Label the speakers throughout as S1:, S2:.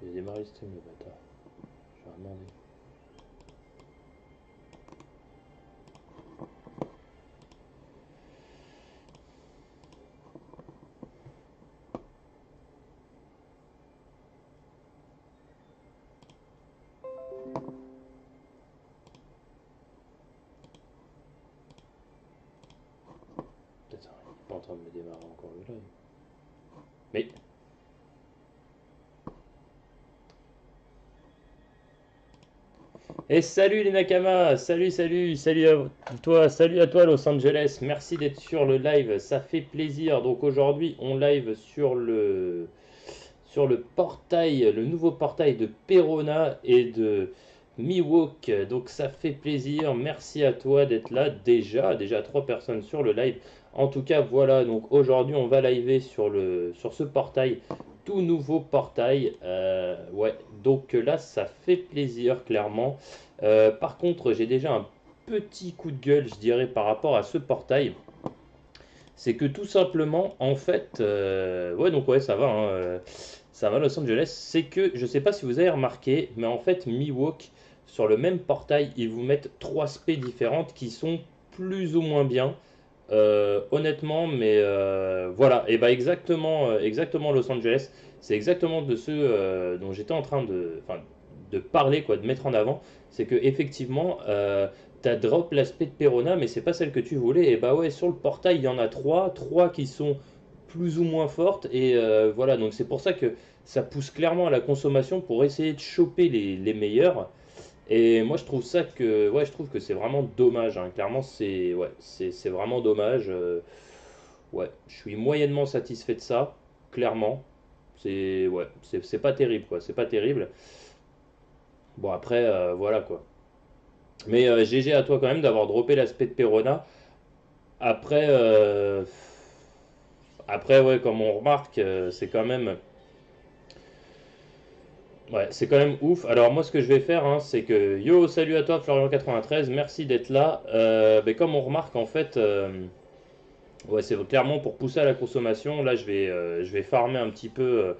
S1: Il a démarré le stream, le bâtard. Je vais demander. Attends, il n'est pas en train de me démarrer encore le live. Mais. Et salut les Nakamas, salut à toi Los Angeles, merci d'être sur le live, ça fait plaisir. Donc aujourd'hui on live sur le portail, le nouveau portail de Perona et de Miwok, donc ça fait plaisir, merci à toi d'être là, déjà 3 personnes sur le live. En tout cas voilà, donc aujourd'hui on va liver sur ce portail, tout nouveau portail, ouais, donc là ça fait plaisir clairement. Par contre j'ai déjà un petit coup de gueule je dirais par rapport à ce portail. C'est que tout simplement, en fait, ouais, donc ouais, ça va, hein, ça va Los Angeles. C'est que, je sais pas si vous avez remarqué, mais en fait, Miwok, sur le même portail, ils vous mettent 3 spés différentes qui sont plus ou moins bien. Honnêtement, mais voilà, et bah exactement, exactement Los Angeles, c'est exactement de ceux dont j'étais en train de parler, quoi, de mettre en avant. C'est que effectivement, t'as drop l'aspect de Perona, mais c'est pas celle que tu voulais. Et bah ouais, sur le portail, il y en a trois qui sont plus ou moins fortes. Et voilà, donc c'est pour ça que ça pousse clairement à la consommation pour essayer de choper les meilleurs. Et moi, je trouve ça que, ouais, je trouve que c'est vraiment dommage, hein. Clairement, c'est, ouais, c'est vraiment dommage. Ouais, je suis moyennement satisfait de ça, clairement. C'est, ouais, c'est pas terrible, quoi. C'est pas terrible. Bon, après, voilà, quoi. Mais GG à toi quand même d'avoir droppé l'aspect de Perona. Après, après, ouais, comme on remarque, c'est quand même, ouais, c'est quand même ouf. Alors moi, ce que je vais faire, hein, c'est que yo, salut à toi, Florian93, merci d'être là. Mais comme on remarque, en fait, ouais, c'est clairement pour pousser à la consommation. Là, je vais farmer un petit peu,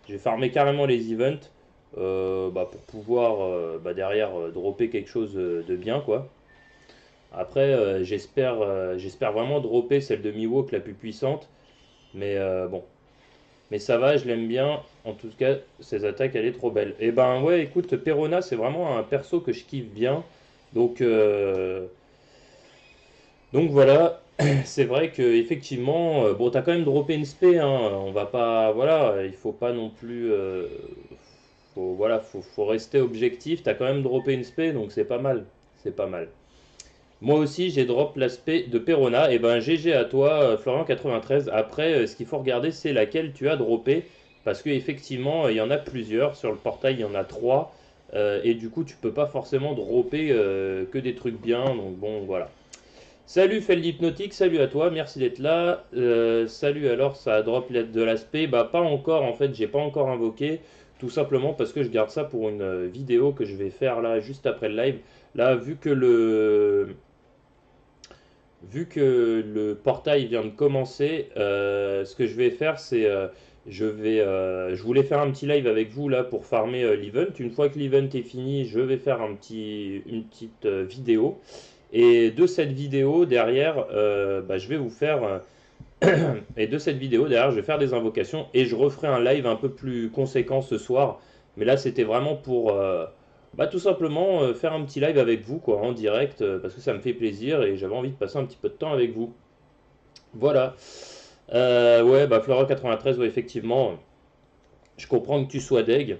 S1: je vais farmer carrément les events, bah, pour pouvoir bah, derrière dropper quelque chose de bien, quoi. Après, j'espère vraiment dropper celle de Miwok la plus puissante. Mais bon, mais ça va, je l'aime bien. En tout cas, ses attaques, elle est trop belle. Et ben ouais, écoute, Perona, c'est vraiment un perso que je kiffe bien. Donc, donc voilà, c'est vrai que effectivement, bon, t'as quand même droppé une spé, hein. On va pas, voilà, il faut pas non plus, voilà, faut rester objectif. T'as quand même droppé une spé, donc c'est pas mal, c'est pas mal. Moi aussi, j'ai drop l'aspect de Perona. Et ben, GG à toi, Florian93. Après, ce qu'il faut regarder, c'est laquelle tu as droppé. Parce qu'effectivement, il y en a plusieurs. Sur le portail, il y en a 3. Et du coup, tu peux pas forcément dropper que des trucs bien. Donc bon, voilà. Salut Feld Hypnotique, salut à toi, merci d'être là. Salut, alors ça a drop de l'aspect. Bah pas encore, en fait, j'ai pas encore invoqué. Tout simplement parce que je garde ça pour une vidéo que je vais faire là juste après le live. Là, vu que le portail vient de commencer, ce que je vais faire, c'est je voulais faire un petit live avec vous là pour farmer l'event. Une fois que l'event est fini, je vais faire une petite vidéo. Et de cette vidéo derrière, bah, je vais vous faire et de cette vidéo derrière, je vais faire des invocations et je referai un live un peu plus conséquent ce soir. Mais là, c'était vraiment pour bah, tout simplement faire un petit live avec vous, quoi, en direct, parce que ça me fait plaisir et j'avais envie de passer un petit peu de temps avec vous. Voilà. Ouais, bah Flora93, ouais, effectivement, je comprends que tu sois deg.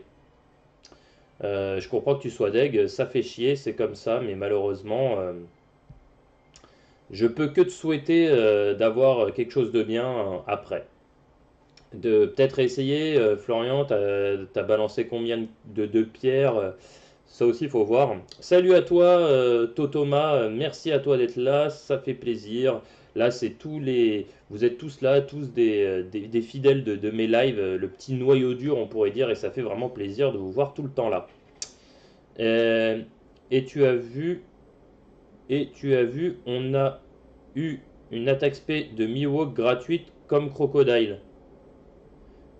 S1: Je comprends que tu sois deg, ça fait chier, c'est comme ça, mais malheureusement, je peux que te souhaiter d'avoir quelque chose de bien après. De peut-être essayer, Florian, t'as balancé combien de pierres, ça aussi il faut voir. Salut à toi Totoma, merci à toi d'être là, ça fait plaisir. Là c'est vous êtes tous là, tous des fidèles de mes lives, le petit noyau dur on pourrait dire, et ça fait vraiment plaisir de vous voir tout le temps là. Euh, et tu as vu, on a eu une attaque spé de Miwok gratuite comme Crocodile.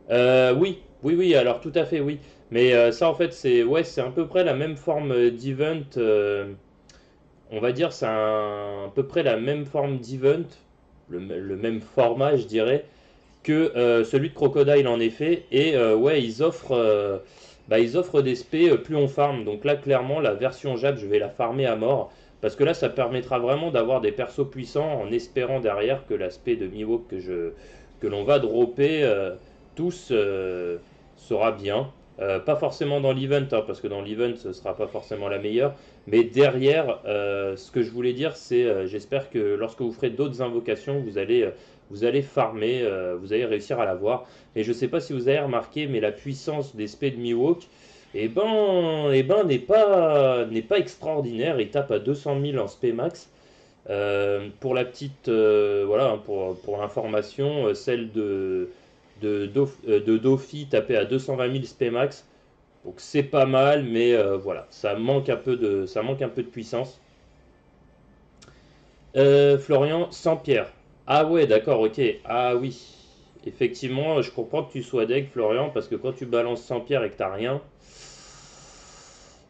S1: Oui, Oui, oui, alors tout à fait, oui. Mais ça, en fait, c'est ouais, c'est à peu près la même forme d'event. On va dire, c'est à peu près la même forme d'event, le même format, je dirais, que celui de Crocodile en effet. Et ouais, ils offrent des spés plus on farm. Donc là, clairement, la version Jab, je vais la farmer à mort. Parce que là, ça permettra vraiment d'avoir des persos puissants en espérant derrière que l'aspect de Mihawk que l'on va dropper tous sera bien. Pas forcément dans l'event, hein, parce que dans l'event, ce sera pas forcément la meilleure. Mais derrière, ce que je voulais dire, c'est j'espère que lorsque vous ferez d'autres invocations, vous allez farmer, vous allez réussir à l'avoir. Et je ne sais pas si vous avez remarqué, mais la puissance des spés de Mihawk, n'est pas extraordinaire. Il tape à 200 000 en spé max. Pour la petite, voilà, hein, pour l'information, celle de Dofi tapait à 220 000 spé max. Donc c'est pas mal, mais voilà, ça manque un peu de puissance. Florian, sans pierre. Ah ouais, d'accord, ok. Ah oui. Effectivement, je comprends que tu sois deg, Florian, parce que quand tu balances sans pierre et que t'as rien,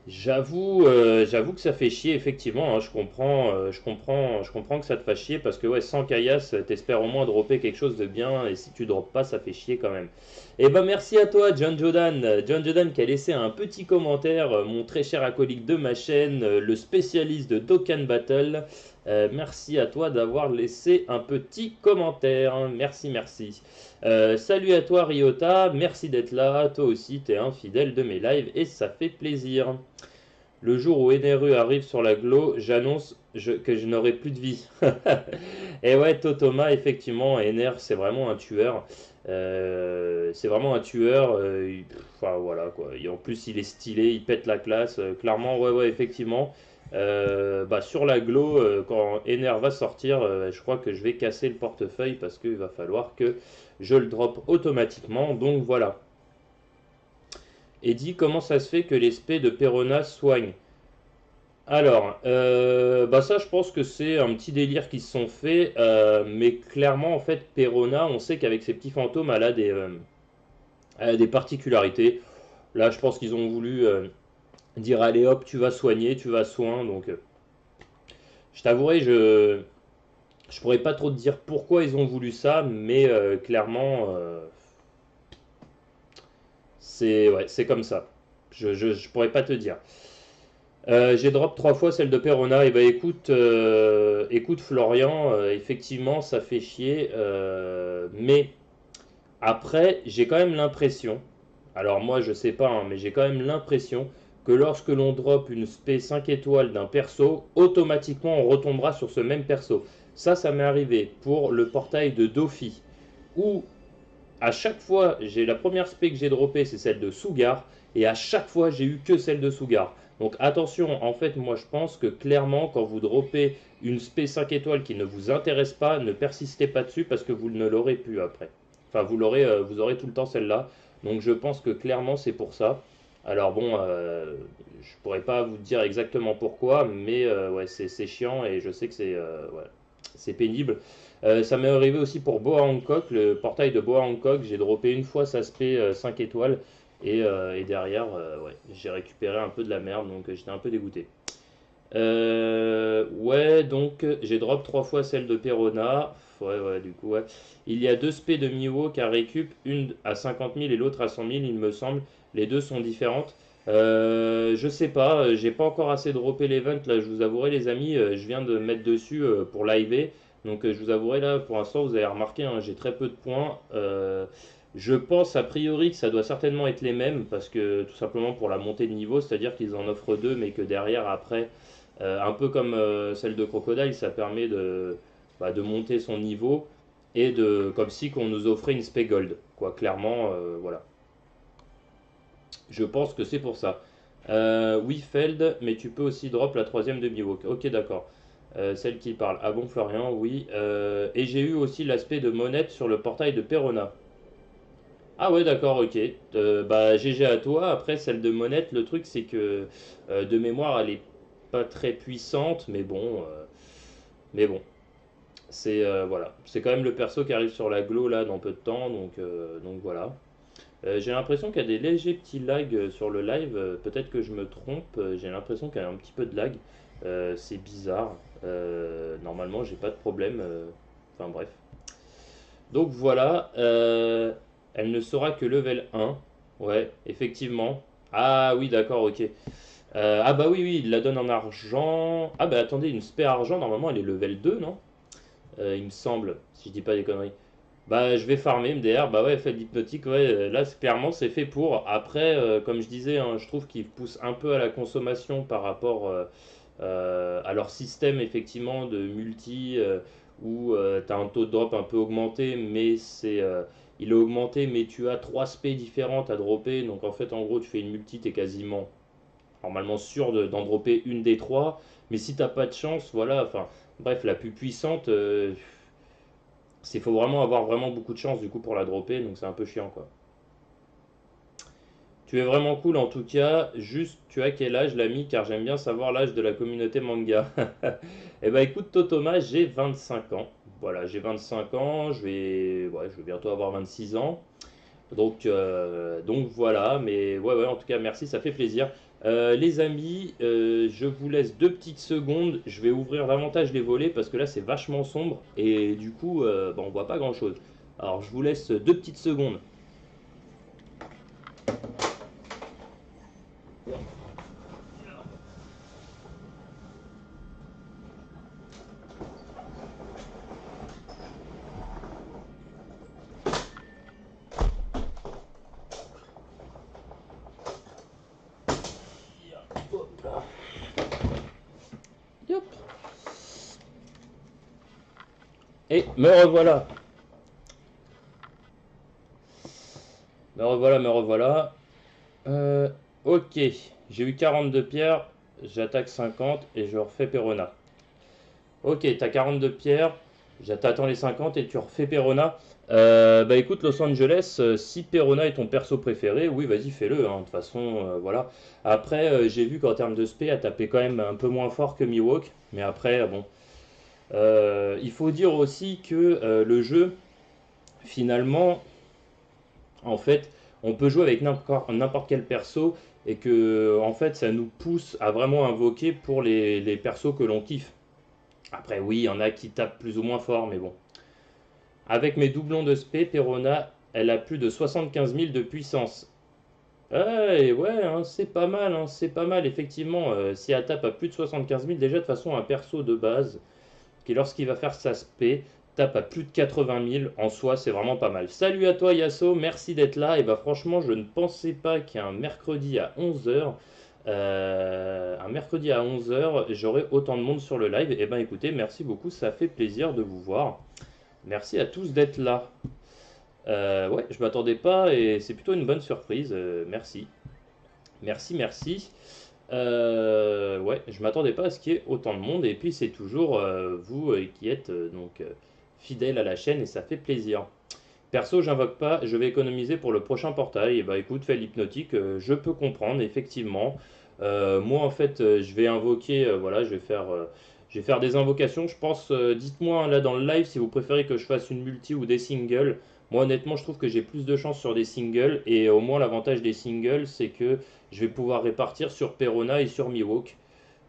S1: j'avoue que ça fait chier, effectivement, hein, je comprends que ça te fasse chier, parce que ouais, sans caillasse, t'espères au moins dropper quelque chose de bien, et si tu droppes pas, ça fait chier quand même. Et ben merci à toi, John Jodan. John Jodan qui a laissé un petit commentaire, mon très cher acolyte de ma chaîne, le spécialiste de Dokkan Battle. Merci à toi d'avoir laissé un petit commentaire, hein. Merci, merci. Salut à toi Ryota, merci d'être là, toi aussi t'es un fidèle de mes lives et ça fait plaisir. Le jour où NRU arrive sur la Glo, que je n'aurai plus de vie. Et ouais, Totoma, effectivement, NR, c'est vraiment un tueur. C'est vraiment un tueur. Enfin, voilà, quoi. Et en plus, il est stylé, il pète la classe. Clairement, ouais, ouais, effectivement. Bah, sur la Glo, quand NR va sortir, je crois que je vais casser le portefeuille parce qu'il va falloir que je le drop automatiquement. Donc voilà. Et dit comment ça se fait que l'esprit de Perona soigne. Alors, bah ça, je pense que c'est un petit délire qui se sont faits, mais clairement, en fait, Perona, on sait qu'avec ses petits fantômes, elle a des particularités. Là, je pense qu'ils ont voulu dire, allez hop, tu vas soigner, tu vas soin. Donc, je t'avouerai, je pourrais pas trop te dire pourquoi ils ont voulu ça, mais clairement, c'est ouais, c'est comme ça. Je pourrais pas te dire. J'ai drop trois fois celle de Perona. Et bah écoute Florian, effectivement ça fait chier, mais après j'ai quand même l'impression, alors moi je sais pas, hein, mais j'ai quand même l'impression que lorsque l'on drop une spé 5 étoiles d'un perso, automatiquement on retombera sur ce même perso. Ça m'est arrivé pour le portail de Dofi, où à chaque fois, j'ai la première spé que j'ai droppée, c'est celle de Sugar, et à chaque fois, j'ai eu que celle de Sugar. Donc attention, en fait, moi je pense que clairement, quand vous droppez une spé 5 étoiles qui ne vous intéresse pas, ne persistez pas dessus parce que vous ne l'aurez plus après. Enfin, vous aurez tout le temps celle-là. Donc je pense que clairement, c'est pour ça. Alors bon, je pourrais pas vous dire exactement pourquoi, mais ouais, c'est chiant et je sais que ouais, c'est pénible. Ça m'est arrivé aussi pour Boa Hancock, le portail de Boa Hancock. J'ai droppé une fois sa spé 5 étoiles et derrière, ouais, j'ai récupéré un peu de la merde donc j'étais un peu dégoûté. Ouais, donc j'ai drop trois fois celle de Perona. Ouais, ouais, du coup, ouais. Il y a deux spés de Miwo qui a récup, une à 50 000 et l'autre à 100 000, il me semble. Les deux sont différentes. Je sais pas, j'ai pas encore assez droppé l'event là, je vous avouerai les amis, je viens de mettre dessus pour live. Donc je vous avouerai là, pour l'instant vous avez remarqué, hein, j'ai très peu de points. Je pense a priori que ça doit certainement être les mêmes parce que tout simplement pour la montée de niveau, c'est-à-dire qu'ils en offrent deux mais que derrière après un peu comme celle de Crocodile, ça permet de monter son niveau et comme si on nous offrait une spé gold. Quoi, clairement, voilà. Je pense que c'est pour ça. Oui, Feld, mais tu peux aussi drop la troisième de Miwok. Ok, d'accord. Celle qui parle. Ah bon, Florian, oui. Et j'ai eu aussi l'aspect de monette sur le portail de Perona. Ah ouais, d'accord, ok. Bah, GG à toi. Après, celle de monette, le truc, c'est que de mémoire, elle est pas très puissante, mais bon, c'est voilà, c'est quand même le perso qui arrive sur la glow là dans peu de temps, donc voilà. J'ai l'impression qu'il y a des légers petits lags sur le live. Peut-être que je me trompe. J'ai l'impression qu'il y a un petit peu de lag. C'est bizarre. Normalement, j'ai pas de problème. Enfin bref. Donc voilà. Elle ne sera que level 1. Ouais, effectivement. Ah oui, d'accord, ok. Ah bah oui, oui, il la donne en argent. Ah bah attendez, une spé argent, normalement, elle est level 2, non? Il me semble, si je dis pas des conneries. Bah, je vais farmer MDR, bah ouais, fait d'hypnotique, ouais, là, clairement, c'est fait pour. Après, comme je disais, hein, je trouve qu'ils poussent un peu à la consommation par rapport à leur système, effectivement, de multi, où tu as un taux de drop un peu augmenté, mais il est augmenté, mais tu as 3 spés différentes à dropper. Donc, en fait, en gros, tu fais une multi, tu es quasiment, normalement, sûr d'en dropper une des trois. Mais si t'as pas de chance, voilà, enfin, bref, la plus puissante. Il faut vraiment avoir vraiment beaucoup de chance du coup pour la dropper, donc c'est un peu chiant quoi. Tu es vraiment cool en tout cas, juste tu as quel âge l'ami car j'aime bien savoir l'âge de la communauté manga. Eh ben écoute Totoma, j'ai 25 ans. Voilà, j'ai 25 ans, je vais bientôt avoir 26 ans. Donc voilà, mais ouais, ouais, en tout cas, merci, ça fait plaisir. Les amis, je vous laisse 2 petites secondes. Je vais ouvrir davantage les volets parce que là, c'est vachement sombre et du coup, bah, on voit pas grand-chose. Alors, je vous laisse 2 petites secondes. Hop là. Yop. Et me revoilà. Me revoilà, me revoilà. Euh, ok, j'ai eu 42 pierres, j'attaque 50 et je refais Perona. Ok, t'as 42 pierres, t'attends les 50 et tu refais Perona. Bah écoute, Los Angeles, si Perona est ton perso préféré, oui, vas-y, fais-le, hein, de toute façon, voilà. Après, j'ai vu qu'en termes de spé, elle tapait quand même un peu moins fort que Mihawk, mais après, bon. Il faut dire aussi que le jeu, finalement, en fait, on peut jouer avec n'importe quel perso et que, en fait, ça nous pousse à vraiment invoquer pour les persos que l'on kiffe. Après, oui, il y en a qui tapent plus ou moins fort, mais bon. Avec mes doublons de spé, Perona, elle a plus de 75 000 de puissance. Ouais, ouais, hein, c'est pas mal, hein, c'est pas mal, effectivement. Si elle tape à plus de 75 000, déjà de toute façon, un perso de base, qui lorsqu'il va faire sa spé, tape à plus de 80 000, en soi, c'est vraiment pas mal. Salut à toi, Yasso, merci d'être là. Et bah, franchement, je ne pensais pas qu'un mercredi à 11 h, un mercredi à 11 h, j'aurais autant de monde sur le live. Et ben écoutez, merci beaucoup, ça fait plaisir de vous voir. Merci à tous d'être là. Ouais, je m'attendais pas et c'est plutôt une bonne surprise. Merci. Merci, merci. Ouais, je m'attendais pas à ce qu'il y ait autant de monde et puis c'est toujours vous qui êtes fidèles à la chaîne et ça fait plaisir. Perso, j'invoque pas, je vais économiser pour le prochain portail. Et bah écoute, fais l'hypnotique, je peux comprendre effectivement. Moi en fait, je vais invoquer, voilà, je vais faire des invocations. Je pense, dites-moi hein, là dans le live si vous préférez que je fasse une multi ou des singles. Moi honnêtement, je trouve que j'ai plus de chance sur des singles et au moins l'avantage des singles, c'est que je vais pouvoir répartir sur Perona et sur Mihawk.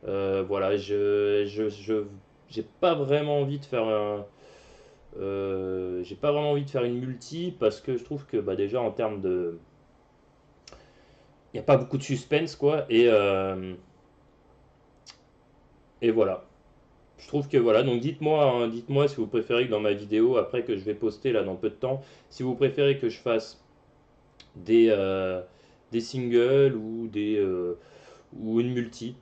S1: Voilà, j'ai pas vraiment envie de faire j'ai pas vraiment envie de faire une multi parce que je trouve que bah, déjà en termes de. Il n'y a pas beaucoup de suspense quoi. Et voilà. Je trouve que voilà. Donc dites-moi hein, dites-moi si vous préférez que dans ma vidéo, après que je vais poster là dans peu de temps, si vous préférez que je fasse des, euh, des singles ou une multi.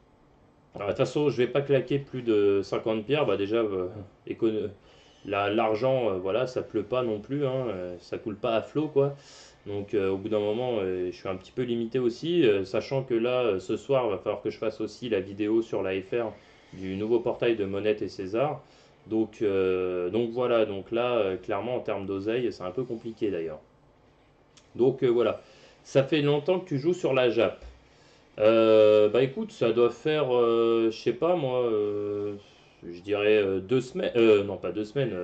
S1: Alors, de toute façon, je vais pas claquer plus de 50 pierres. Bah déjà, l'argent, voilà, ça pleut pas non plus, hein, ça coule pas à flot, quoi. Donc, au bout d'un moment, je suis un petit peu limité aussi, sachant que là, ce soir, il va falloir que je fasse aussi la vidéo sur la FR du nouveau portail de Monette et César. Donc voilà, donc là, clairement, en termes d'oseille, c'est un peu compliqué d'ailleurs. Donc voilà, ça fait longtemps que tu joues sur la Jap. Bah écoute, ça doit faire, je sais pas moi, je dirais 2 semaines, non pas 2 semaines,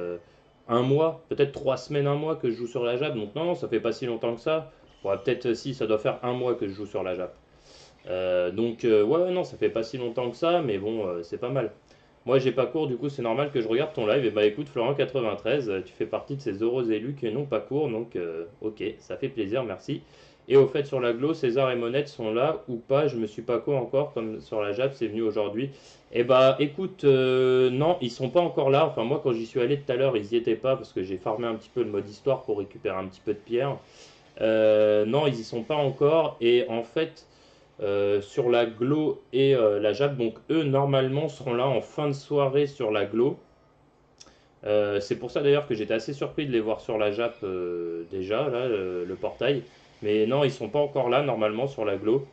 S1: un mois, peut-être 3 semaines, un mois que je joue sur la Jab. Donc non, ça fait pas si longtemps que ça. Ouais, peut-être si, ça doit faire un mois que je joue sur la Jap. Ouais, non, ça fait pas si longtemps que ça, mais bon, c'est pas mal. Moi, j'ai pas cours, du coup, c'est normal que je regarde ton live. Et bah écoute, Florent93, tu fais partie de ces heureux élus qui n'ont pas cours, donc ok, ça fait plaisir, merci. Et au fait, sur la Glo, César et Monette sont là ou pas? Je me suis pas co encore, comme sur la Jap, c'est venu aujourd'hui. Et bah écoute, non, ils sont pas encore là. Enfin, moi, quand j'y suis allé tout à l'heure, ils y étaient pas parce que j'ai farmé un petit peu le mode histoire pour récupérer un petit peu de pierre. Non, ils y sont pas encore. Et en fait, sur la Glo et la Jap, donc eux, normalement, seront là en fin de soirée sur la Glo. C'est pour ça d'ailleurs que j'étais assez surpris de les voir sur la Jap déjà, là, le portail. Mais non, ils sont pas encore là normalement sur la Glo.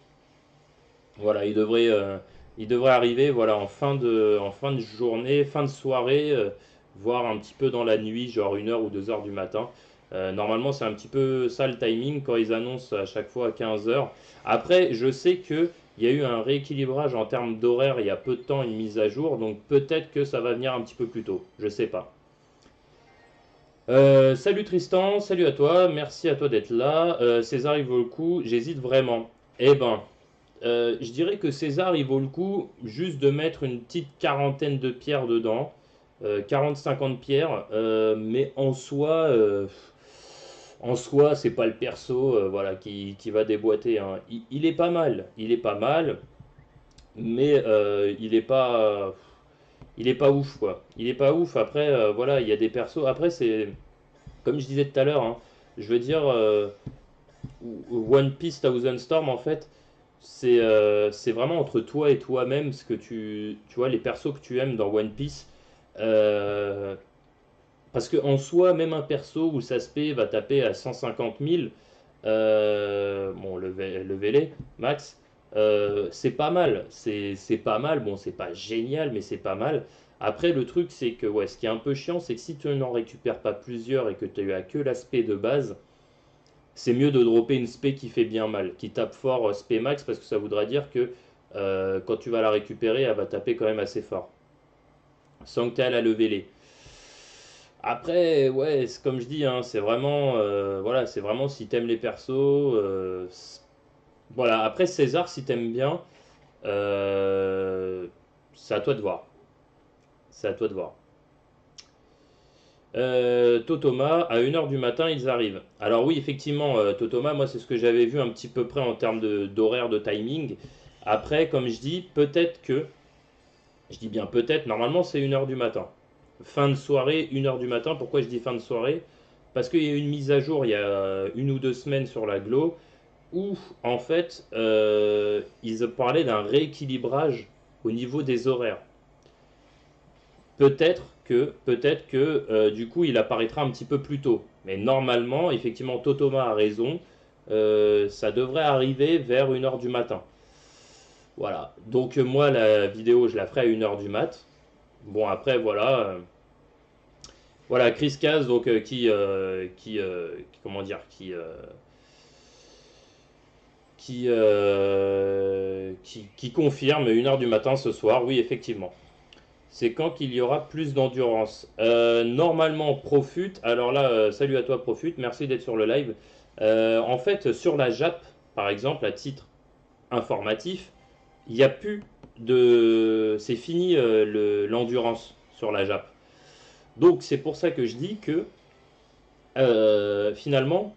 S1: Voilà, ils devraient arriver voilà, en fin de journée, fin de soirée, voire un petit peu dans la nuit, genre 1 h ou 2 h du matin. Normalement, c'est un petit peu ça le timing quand ils annoncent à chaque fois à 15 h. Après, je sais qu'il y a eu un rééquilibrage en termes d'horaire il y a peu de temps, une mise à jour, donc peut-être que ça va venir un petit peu plus tôt. Je sais pas. Salut Tristan, salut à toi, merci à toi d'être là. César, il vaut le coup, j'hésite vraiment. Eh ben, je dirais que César, il vaut le coup juste de mettre une petite quarantaine de pierres dedans, 40-50 pierres, mais en soi, c'est pas le perso voilà, qui va déboîter, hein. Il est pas mal, mais il est pas ouf quoi. Il est pas ouf. Après, voilà, il y a des persos. Après, c'est comme je disais tout à l'heure, hein, je veux dire, One Piece Thousand Storm, en fait, c'est vraiment entre toi et toi-même ce que tu vois, les persos que tu aimes dans One Piece. Euh, Parce que en soi, même un perso où ça se paie va taper à 150 000, bon, le Vélé, max, c'est pas mal. C'est pas mal. Bon, c'est pas génial, mais c'est pas mal. Après, le truc, c'est que ouais, ce qui est un peu chiant, c'est que si tu n'en récupères pas plusieurs et que tu as que l'aspect de base, c'est mieux de dropper une spé qui fait bien mal, qui tape fort spé max, parce que ça voudra dire que quand tu vas la récupérer, elle va taper quand même assez fort, sans que tu aies à la lever les. Après, ouais, comme je dis, hein, c'est vraiment, voilà, c'est vraiment si t'aimes les persos, voilà. Après César, si t'aimes bien, euh, c'est à toi de voir, c'est à toi de voir. Totoma, à 1 h du matin, ils arrivent. Alors oui, effectivement, Totoma, moi c'est ce que j'avais vu un petit peu près en termes d'horaire, de timing. Après, comme je dis, peut-être que, je dis bien peut-être, normalement c'est 1 h du matin. Fin de soirée, 1 h du matin. Pourquoi je dis fin de soirée? Parce qu'il y a eu une mise à jour il y a 1 ou 2 semaines sur la Glo, où en fait, ils parlaient d'un rééquilibrage au niveau des horaires. Peut-être que du coup, il apparaîtra un petit peu plus tôt. Mais normalement, effectivement, Totoma a raison. Ça devrait arriver vers 1 h du matin. Voilà. Donc, moi, la vidéo, je la ferai à 1 h du mat. Bon, après, voilà. Voilà, Chris Caz, donc, comment dire, qui confirme 1 h du matin ce soir. Oui, effectivement. C'est quand qu'il y aura plus d'endurance. Normalement, Profut. Alors là, salut à toi, Profut. Merci d'être sur le live. En fait, sur la JAP, par exemple, à titre informatif, il n'y a plus de. C'est fini l'endurance sur la JAP. Donc, c'est pour ça que je dis que finalement,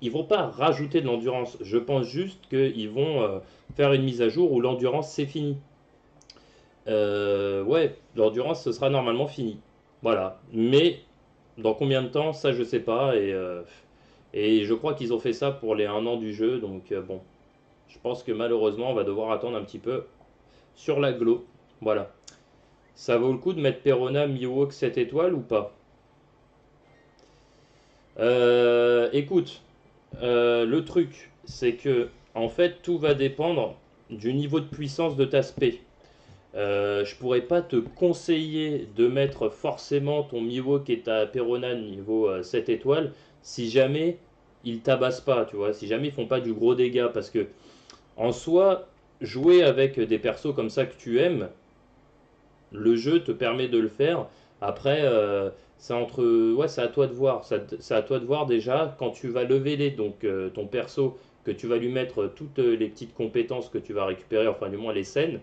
S1: ils vont pas rajouter de l'endurance. Je pense juste qu'ils vont faire une mise à jour où l'endurance c'est fini. Ouais, l'endurance, ce sera normalement fini. Voilà. Mais dans combien de temps, ça, je sais pas. Et je crois qu'ils ont fait ça pour les 1 an du jeu. Donc, bon, je pense que malheureusement, on va devoir attendre un petit peu sur la Glo. Voilà. Ça vaut le coup de mettre Perona Miwok 7 étoiles ou pas? Écoute, le truc, c'est que, en fait, tout va dépendre du niveau de puissance de ta spé. Je pourrais pas te conseiller de mettre forcément ton Miwok et ta Perona niveau 7 étoiles si jamais ils tabassent pas, tu vois, si jamais ils font pas du gros dégât. Parce que en soi, jouer avec des persos comme ça que tu aimes, le jeu te permet de le faire. Après, ouais, c'est à toi de voir. C'est à toi de voir déjà quand tu vas leveler donc ton perso, que tu vas lui mettre toutes les petites compétences que tu vas récupérer, enfin du moins les scènes,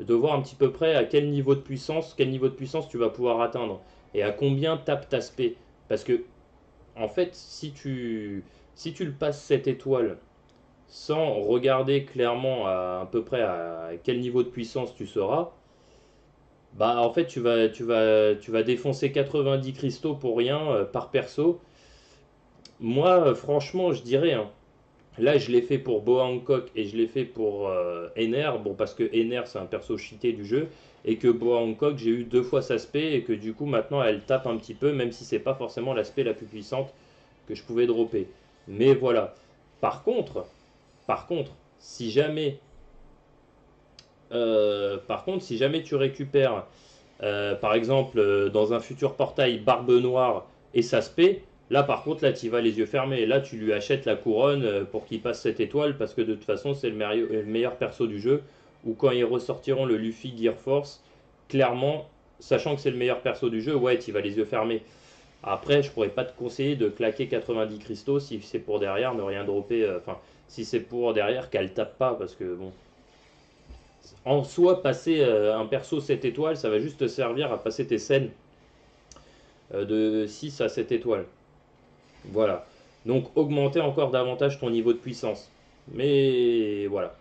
S1: de voir un petit peu près à quel niveau de puissance tu vas pouvoir atteindre et à combien tape ta spé. Parce que en fait, si tu le passes 7 étoiles sans regarder clairement à peu près à quel niveau de puissance tu seras, bah en fait tu vas défoncer 90 cristaux pour rien par perso. Moi franchement je dirais, hein, là je l'ai fait pour Boa Hancock et je l'ai fait pour Ener, bon parce que Ener c'est un perso cheaté du jeu et que Boa Hancock j'ai eu deux fois sa spé et que du coup maintenant elle tape un petit peu même si c'est pas forcément la spé la plus puissante que je pouvais dropper. Mais voilà. Par contre, par contre, si jamais, si jamais tu récupères, par exemple, dans un futur portail Barbe Noire et Saspé, là par contre, là tu vas les yeux fermés. Là tu lui achètes la couronne pour qu'il passe cette étoile parce que de toute façon c'est le meilleur perso du jeu. Ou quand ils ressortiront le Luffy Gear Force, clairement, sachant que c'est le meilleur perso du jeu, ouais, tu vas les yeux fermés. Après, je pourrais pas te conseiller de claquer 90 cristaux si c'est pour derrière ne rien dropper. Enfin, si c'est pour derrière qu'elle tape pas, parce que bon, en soi, passer un perso 7 étoiles, ça va juste te servir à passer tes scènes de 6 à 7 étoiles. Voilà. Donc, augmenter encore davantage ton niveau de puissance. Mais voilà.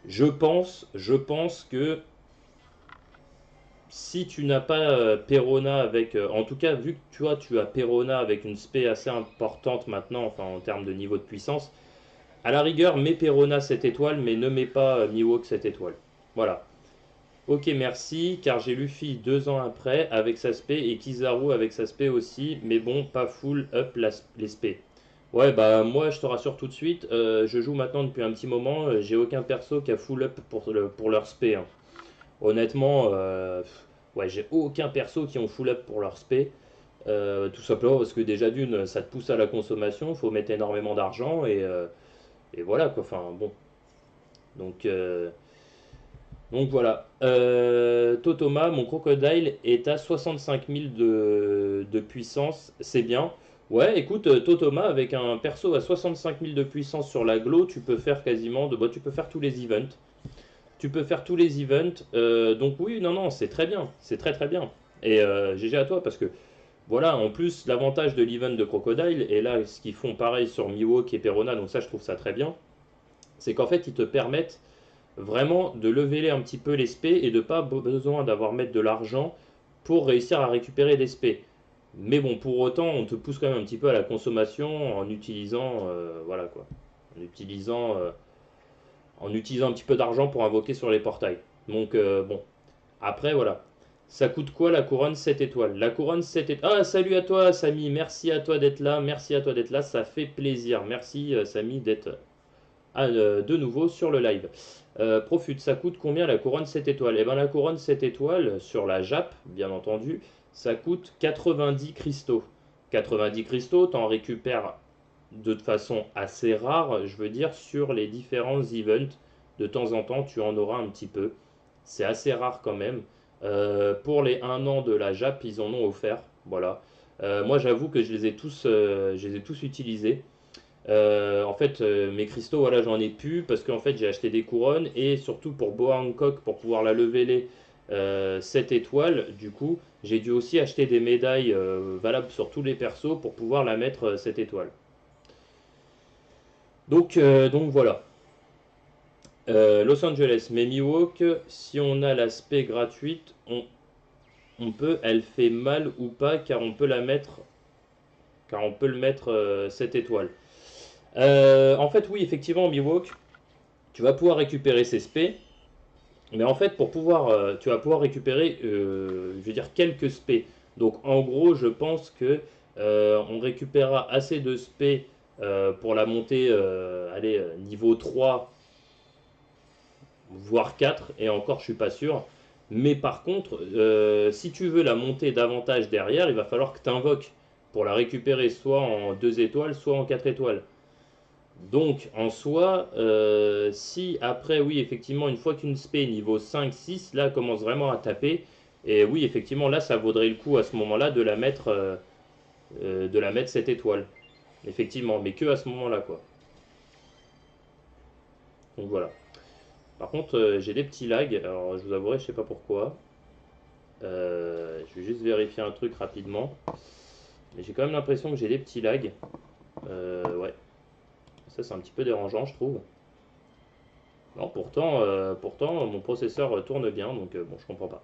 S1: Je pense que si tu n'as pas Perona avec, en tout cas, vu que tu as Perona avec une spé assez importante maintenant, enfin en termes de niveau de puissance, à la rigueur, mets Perona 7 étoiles, mais ne mets pas Mihawk 7 étoiles. Voilà. Ok, merci, car j'ai Luffy 2 ans après avec sa spé et Kizaru avec sa spé aussi, mais bon, pas full up les spé. Ouais, bah moi je te rassure tout de suite, je joue maintenant depuis un petit moment, j'ai aucun perso qui a full up pour leur spé, hein. Honnêtement, ouais, j'ai aucun perso qui ont full up pour leur spé. Tout simplement parce que déjà d'une, ça te pousse à la consommation, il faut mettre énormément d'argent et voilà quoi. Enfin bon. Donc, euh, donc voilà. Totoma, mon crocodile est à 65 000 de puissance, c'est bien. Ouais, écoute, Totoma, avec un perso à 65 000 de puissance sur la glow, tu peux faire quasiment bah, tu peux faire tous les events. Tu peux faire tous les events. Donc oui, non, non, c'est très bien. C'est très très bien. Et GG à toi parce que voilà, en plus, l'avantage de l'event de Crocodile, et là, ce qu'ils font pareil sur Mihawk et Perona, donc ça, je trouve ça très bien, c'est qu'en fait, ils te permettent vraiment de leveler un petit peu les spés et de pas besoin d'avoir mettre de l'argent pour réussir à récupérer des spés. Mais bon, pour autant, on te pousse quand même un petit peu à la consommation en utilisant, voilà quoi, en utilisant un petit peu d'argent pour invoquer sur les portails. Donc bon, après voilà. Ça coûte quoi la couronne 7 étoiles? La couronne 7 étoiles. Ah, salut à toi Samy, merci à toi d'être là, merci à toi d'être là, ça fait plaisir. Merci Samy d'être de nouveau sur le live. Profute, ça coûte combien la couronne 7 étoiles? Eh bien la couronne 7 étoiles sur la Jap, bien entendu, ça coûte 90 cristaux. 90 cristaux, t'en récupères de façon assez rare, je veux dire, sur les différents events. De temps en temps, tu en auras un petit peu. C'est assez rare quand même. Pour les 1 an de la JAP, ils en ont offert. Voilà. Moi, j'avoue que je les ai tous utilisés. En fait, mes cristaux, voilà, j'en ai plus parce qu'en fait, j'ai acheté des couronnes et surtout pour Boa Hancock, pour pouvoir la leveler 7 étoiles, du coup, j'ai dû aussi acheter des médailles valables sur tous les persos pour pouvoir la mettre 7 étoiles. Donc voilà. Los Angeles, mais Miwok, si on a l'aspect gratuite, on peut, elle fait mal ou pas, car on peut le mettre 7 étoiles. En fait, oui, effectivement, Miwok, tu vas pouvoir récupérer ses spés, mais en fait, tu vas pouvoir récupérer, je veux dire, quelques spés. Donc, en gros, je pense que on récupérera assez de spés pour la montée, allez, niveau 3 voire 4 et encore je suis pas sûr. Mais par contre, si tu veux la monter davantage derrière, il va falloir que tu invoques pour la récupérer soit en 2 étoiles, soit en 4 étoiles. Donc en soi, si après, oui, effectivement, une fois qu'une spé niveau 5-6, là commence vraiment à taper, Et oui, effectivement, là, ça vaudrait le coup à ce moment-là de la mettre 7 étoiles. Effectivement, mais que à ce moment-là, quoi. Donc voilà. Par contre, j'ai des petits lags. Alors, je vous avouerai, je sais pas pourquoi. Je vais juste vérifier un truc rapidement. Mais j'ai quand même l'impression que j'ai des petits lags. Ouais. Ça, c'est un petit peu dérangeant, je trouve. Non, pourtant, mon processeur tourne bien, donc bon, je comprends pas.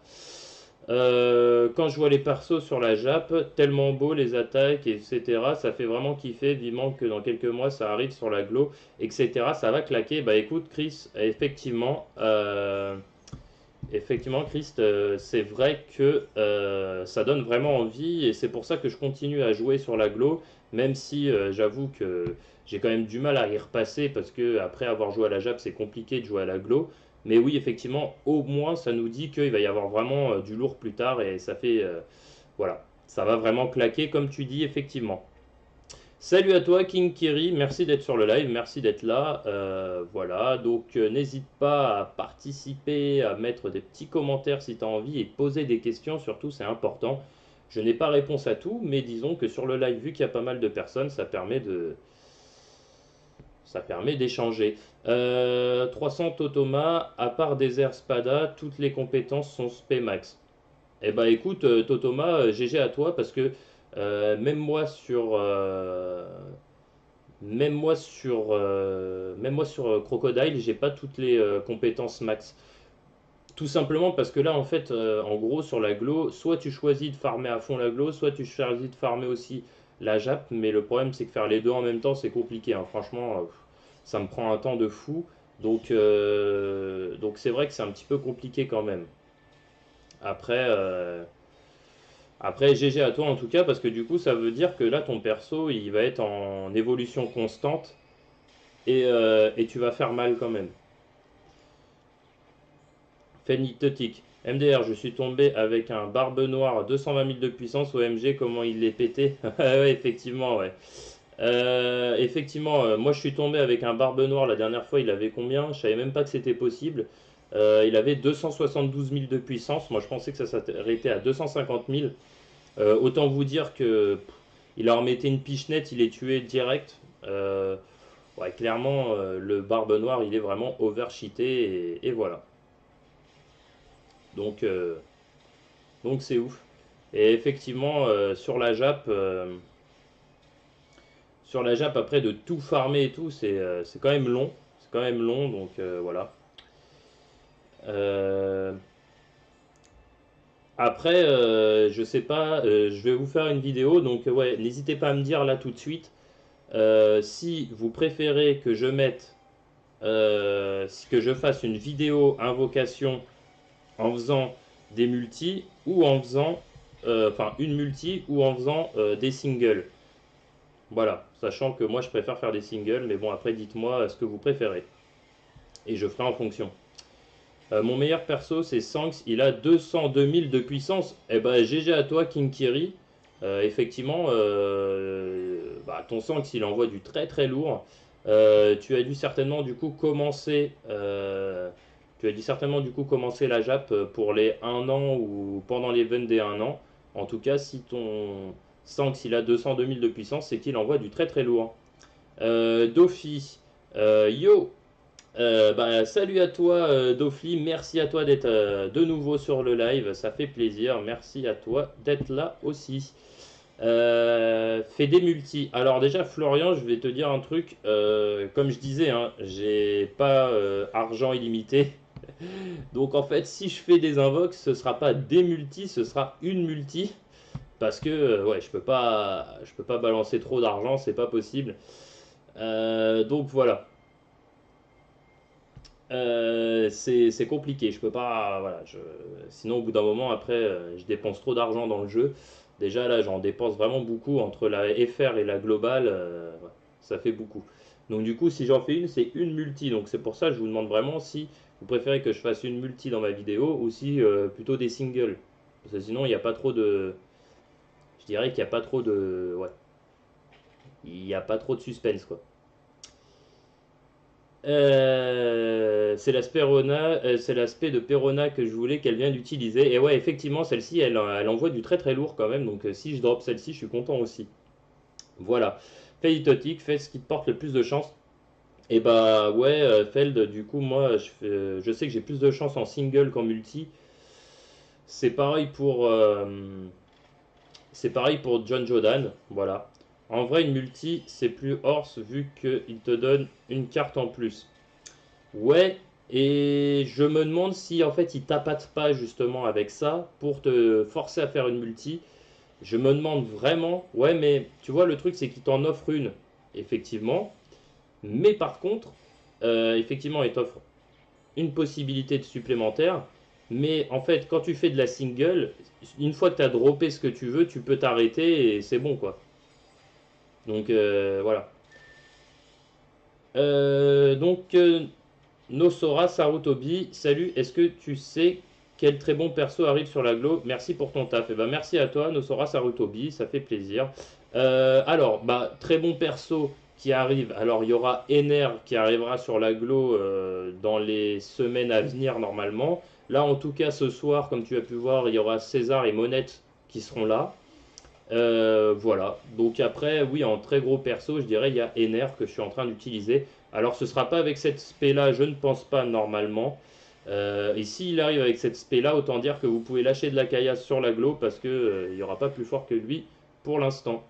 S1: Quand je vois les persos sur la Jap, tellement beau les attaques, etc. Ça fait vraiment kiffer, vivement que dans quelques mois ça arrive sur la Glo, etc. Ça va claquer. Bah écoute, Chris, effectivement, Chris, c'est vrai que ça donne vraiment envie et c'est pour ça que je continue à jouer sur la Glo, même si j'avoue que j'ai quand même du mal à y repasser parce que après avoir joué à la Jap, c'est compliqué de jouer à la Glo. Mais oui, effectivement, au moins ça nous dit qu'il va y avoir vraiment du lourd plus tard et ça fait voilà, ça va vraiment claquer comme tu dis, effectivement. Salut à toi King Kiri, merci d'être sur le live, merci d'être là. Voilà, donc n'hésite pas à participer, à mettre des petits commentaires si tu as envie et poser des questions, surtout c'est important. Je n'ai pas réponse à tout, mais disons que sur le live, vu qu'il y a pas mal de personnes, ça permet d'échanger. 300 Totoma, à part Desert Spada, toutes les compétences sont spé max. Eh bah écoute, Totoma, GG à toi parce que même moi sur même moi sur Crocodile, j'ai pas toutes les compétences max. Tout simplement parce que là, en fait, en gros, sur la Glo, soit tu choisis de farmer à fond la Glo, soit tu choisis de farmer aussi la Jap. Mais le problème, c'est que faire les deux en même temps, c'est compliqué, hein. Franchement, ça me prend un temps de fou. Donc c'est vrai que c'est un petit peu compliqué quand même. Après, après, GG à toi en tout cas, parce que du coup, ça veut dire que là, ton perso, il va être en évolution constante et tu vas faire mal quand même. Phénitotique. MDR, je suis tombé avec un barbe noire à 220 000 de puissance. OMG, comment il l'est pété. Ouais, effectivement, ouais. Effectivement, moi je suis tombé avec un barbe noire la dernière fois. Il avait combien? Je savais même pas que c'était possible. Il avait 272 000 de puissance. Moi je pensais que ça s'arrêtait à 250 000. Autant vous dire que il leur mettait une pichenette, il est tué direct. Ouais, clairement, le barbe noire, il est vraiment overcheaté et voilà. Donc, donc c'est ouf. Et effectivement, sur la Jap, après de tout farmer et tout, c'est quand même long. C'est quand même long, donc voilà. Euh, Après, je sais pas, je vais vous faire une vidéo, donc ouais, n'hésitez pas à me dire là tout de suite si vous préférez que je mette, que je fasse une vidéo invocation en faisant des multis ou en faisant, enfin une multi ou en faisant des singles. Voilà, sachant que moi je préfère faire des singles, mais bon après dites-moi ce que vous préférez et je ferai en fonction. Mon meilleur perso c'est Sanks, il a 202 000 de puissance. Eh ben GG à toi King Kiri. Effectivement, bah, ton Sanks il envoie du très très lourd. Tu as dû certainement du coup commencer, la Jap pour les 1 an ou pendant l'event des 1 an. En tout cas, si ton Sanks il a 202 000 de puissance, c'est qu'il envoie du très très lourd. Dofi, yo, bah, salut à toi Dofli, merci à toi d'être de nouveau sur le live, ça fait plaisir, merci à toi d'être là aussi. Fais des multis. Alors déjà Florian, je vais te dire un truc, comme je disais, hein, j'ai pas argent illimité, donc en fait si je fais des invoques, ce sera pas des multis, ce sera une multi, parce que ouais, je peux pas balancer trop d'argent, c'est pas possible. Donc voilà. C'est compliqué, je peux pas. Voilà, sinon, au bout d'un moment, après, je dépense trop d'argent dans le jeu. Déjà, là, j'en dépense vraiment beaucoup entre la FR et la globale, ouais, ça fait beaucoup. Donc, du coup, si j'en fais une, c'est une multi. Donc, c'est pour ça que je vous demande vraiment si vous préférez que je fasse une multi dans ma vidéo ou si plutôt des singles. Parce que sinon, il n'y a pas trop de. Je dirais qu'il n'y a pas trop de. Ouais, il n'y a pas trop de suspense, quoi. c'est l'aspect Perona, c'est l'aspect de Perona que je voulais qu'elle vienne d'utiliser. Et ouais, effectivement, celle-ci, elle envoie du très très lourd quand même. Donc si je drop celle-ci, je suis content aussi. Voilà. Felitotic, fait ce qui te porte le plus de chance. Et bah ouais, Feld, du coup, moi, je sais que j'ai plus de chance en single qu'en multi. C'est pareil pour, c'est pareil pour John Jordan. Voilà. En vrai, une multi, c'est plus horse vu qu'il te donne une carte en plus. Ouais, et je me demande si en fait il tapate pas justement avec ça pour te forcer à faire une multi. Je me demande vraiment, ouais, mais tu vois, le truc c'est qu'il t'en offre une, effectivement, mais par contre, effectivement, il t'offre une possibilité de supplémentaire, mais en fait, quand tu fais de la single, une fois que tu as droppé ce que tu veux, tu peux t'arrêter et c'est bon quoi. Donc voilà. Donc Nosora Sarutobi, salut, est-ce que tu sais quel très bon perso arrive sur la Glo? Merci pour ton taf. Et bah merci à toi, Nosora Sarutobi, ça fait plaisir. Alors, bah très bon perso qui arrive. Alors il y aura Ener qui arrivera sur la Glo dans les semaines à venir normalement. Là en tout cas ce soir, comme tu as pu voir, il y aura César et Monette qui seront là. Voilà. Donc après, oui, en très gros perso, je dirais il y a Ener que je suis en train d'utiliser. Alors ce sera pas avec cette spé là, je ne pense pas normalement. Et s'il arrive avec cette spé là, autant dire que vous pouvez lâcher de la caillasse sur la glo parce que il n'y aura pas plus fort que lui pour l'instant.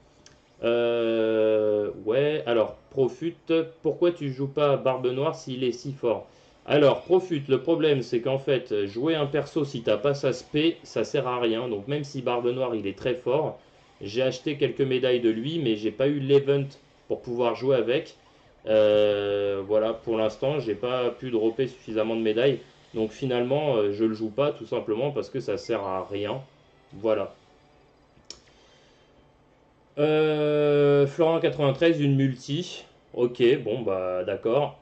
S1: Ouais, alors Profute, pourquoi tu joues pas Barbe Noire s'il est si fort? Alors Profute, le problème c'est qu'en fait, jouer un perso si t'as pas sa spé, ça sert à rien. Donc même si Barbe Noire il est très fort, j'ai acheté quelques médailles de lui, mais j'ai pas eu l'event pour pouvoir jouer avec. Voilà, pour l'instant, j'ai pas pu dropper suffisamment de médailles. Donc finalement, je le joue pas tout simplement parce que ça sert à rien. Voilà. Florent 93, une multi. Ok, bon bah d'accord.